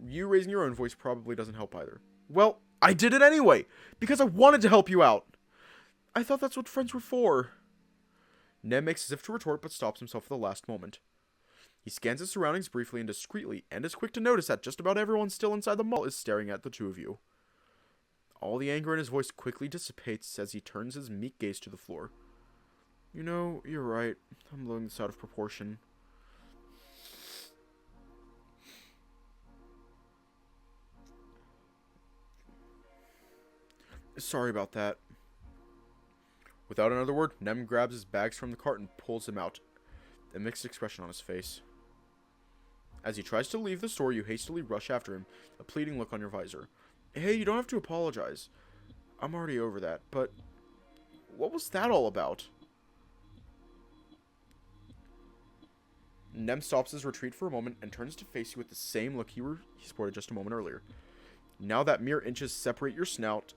you raising your own voice probably doesn't help either. Well, I did it anyway, because I wanted to help you out. I thought that's what friends were for. Nem makes as if to retort, but stops himself at the last moment. He scans his surroundings briefly and discreetly, and is quick to notice that just about everyone still inside the mall is staring at the two of you. All the anger in his voice quickly dissipates as he turns his meek gaze to the floor. You know, you're right. I'm blowing this out of proportion. Sorry about that. Without another word, Nem grabs his bags from the cart and pulls them out, a mixed expression on his face. As he tries to leave the store, you hastily rush after him, a pleading look on your visor. Hey, you don't have to apologize. I'm already over that, but what was that all about? Nem stops his retreat for a moment and turns to face you with the same look he sported just a moment earlier. Now that mere inches separate your snouts,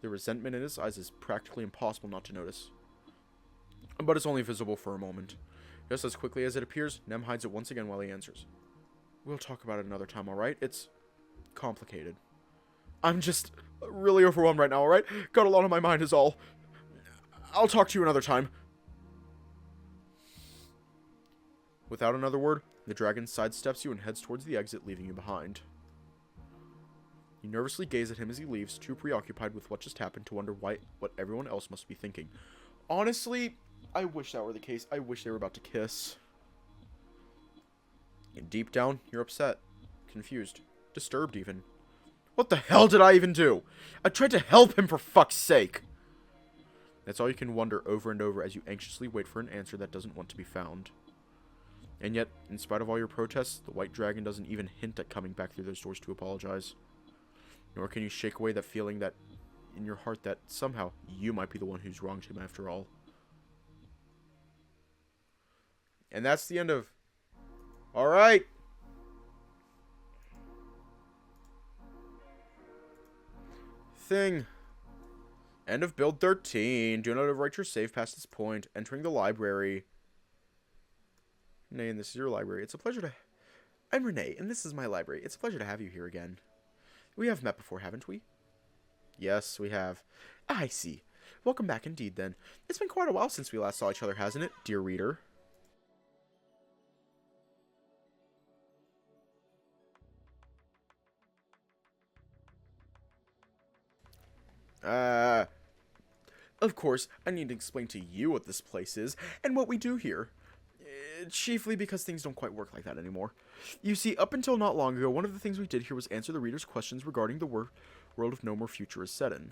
the resentment in his eyes is practically impossible not to notice. But it's only visible for a moment. Just as quickly as it appears, Nem hides it once again while he answers. We'll talk about it another time, alright? It's complicated. I'm just really overwhelmed right now, alright? Got a lot on my mind is all. I'll talk to you another time. Without another word, the dragon sidesteps you and heads towards the exit, leaving you behind. You nervously gaze at him as he leaves, too preoccupied with what just happened to wonder what everyone else must be thinking. Honestly, I wish that were the case. I wish they were about to kiss. And deep down, you're upset, confused, disturbed even. What the hell did I even do? I tried to help him, for fuck's sake! That's all you can wonder over and over as you anxiously wait for an answer that doesn't want to be found. And yet, in spite of all your protests, the white dragon doesn't even hint at coming back through those doors to apologize. Nor can you shake away that feeling that in your heart that somehow you might be the one who's wronged him after all. And that's the end of... Alright! Thing. End of build 13. Do not overwrite your save past this point. Entering the library. Renee, and this is your library. It's a pleasure to... I'm Renee, and this is my library. It's a pleasure to have you here again. We have met before, haven't we? Yes, we have. I see. Welcome back indeed, then. It's been quite a while since we last saw each other, hasn't it, dear reader? Of course, I need to explain to you what this place is, and what we do here. Chiefly because things don't quite work like that anymore. You see, up until not long ago, one of the things we did here was answer the reader's questions regarding the world of No More Future is set in.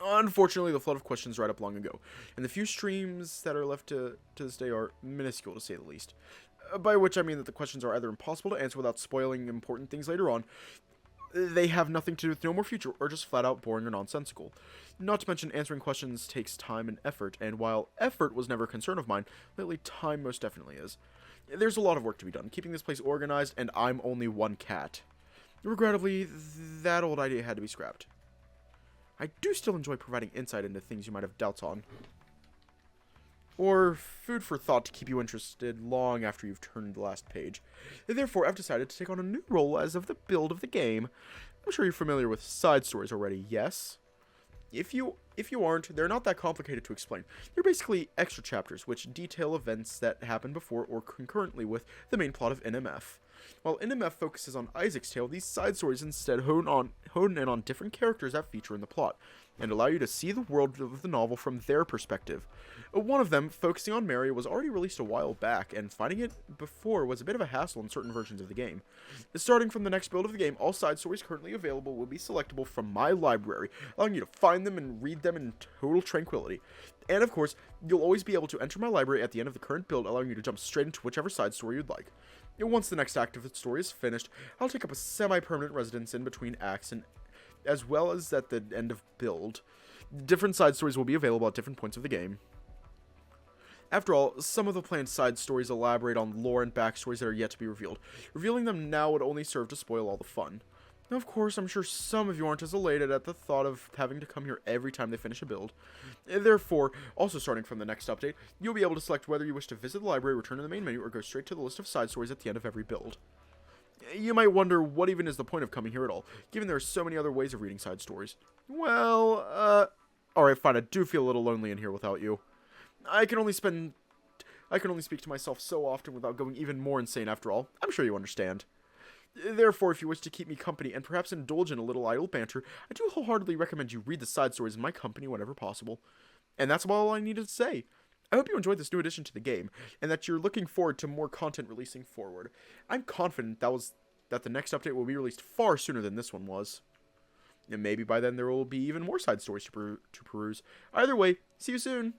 Unfortunately, the flood of questions dried up long ago, and the few streams that are left to this day are minuscule, to say the least. By which I mean that the questions are either impossible to answer without spoiling important things later on, they have nothing to do with No More Future, or just flat out boring or nonsensical. Not to mention, answering questions takes time and effort, and while effort was never a concern of mine, lately time most definitely is. There's a lot of work to be done, keeping this place organized, and I'm only one cat. Regrettably, that old idea had to be scrapped. I do still enjoy providing insight into things you might have doubts on. Or food for thought to keep you interested long after you've turned the last page. Therefore, I've decided to take on a new role as of the build of the game. I'm sure you're familiar with side stories already, yes? If you aren't, they're not that complicated to explain. They're basically extra chapters, which detail events that happen before or concurrently with the main plot of NMF. While NMF focuses on Isaac's tale, these side stories instead hone in on different characters that feature in the plot, and allow you to see the world of the novel from their perspective. One of them, focusing on Mary, was already released a while back, and finding it before was a bit of a hassle in certain versions of the game. Starting from the next build of the game, all side stories currently available will be selectable from my library, allowing you to find them and read them in total tranquility. And of course, you'll always be able to enter my library at the end of the current build, allowing you to jump straight into whichever side story you'd like. Once the next act of the story is finished, I'll take up a semi-permanent residence in between acts, and as well as at the end of build. Different side stories will be available at different points of the game. After all, some of the planned side stories elaborate on lore and backstories that are yet to be revealed. Revealing them now would only serve to spoil all the fun. Of course, I'm sure some of you aren't as elated at the thought of having to come here every time they finish a build. Therefore, also starting from the next update, you'll be able to select whether you wish to visit the library, return to the main menu, or go straight to the list of side stories at the end of every build. You might wonder what even is the point of coming here at all, given there are so many other ways of reading side stories. Well, alright, fine, I do feel a little lonely in here without you. I can only speak to myself so often without going even more insane after all. I'm sure you understand. Therefore, if you wish to keep me company and perhaps indulge in a little idle banter, I do wholeheartedly recommend you read the side stories in my company whenever possible. And that's all I needed to say. I hope you enjoyed this new addition to the game, and that you're looking forward to more content releasing forward. I'm confident that that the next update will be released far sooner than this one was. And maybe by then there will be even more side stories to peruse. Either way, see you soon.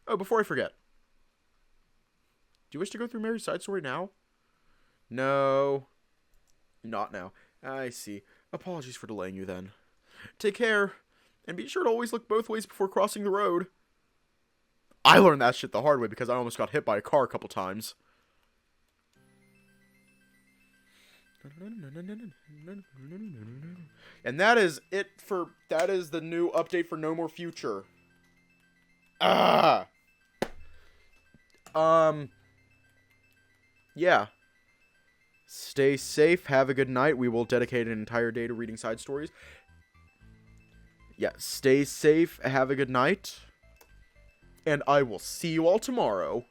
Oh, before I forget. Do you wish to go through Mary's side story now? No. Not now. I see. Apologies for delaying you then. Take care. And be sure to always look both ways before crossing the road. I learned that shit the hard way because I almost got hit by a car a couple times. And that is it for... That is the new update for No More Future. Yeah. Stay safe. Have a good night. We will dedicate an entire day to reading side stories. Yeah, stay safe. Have a good night. And I will see you all tomorrow.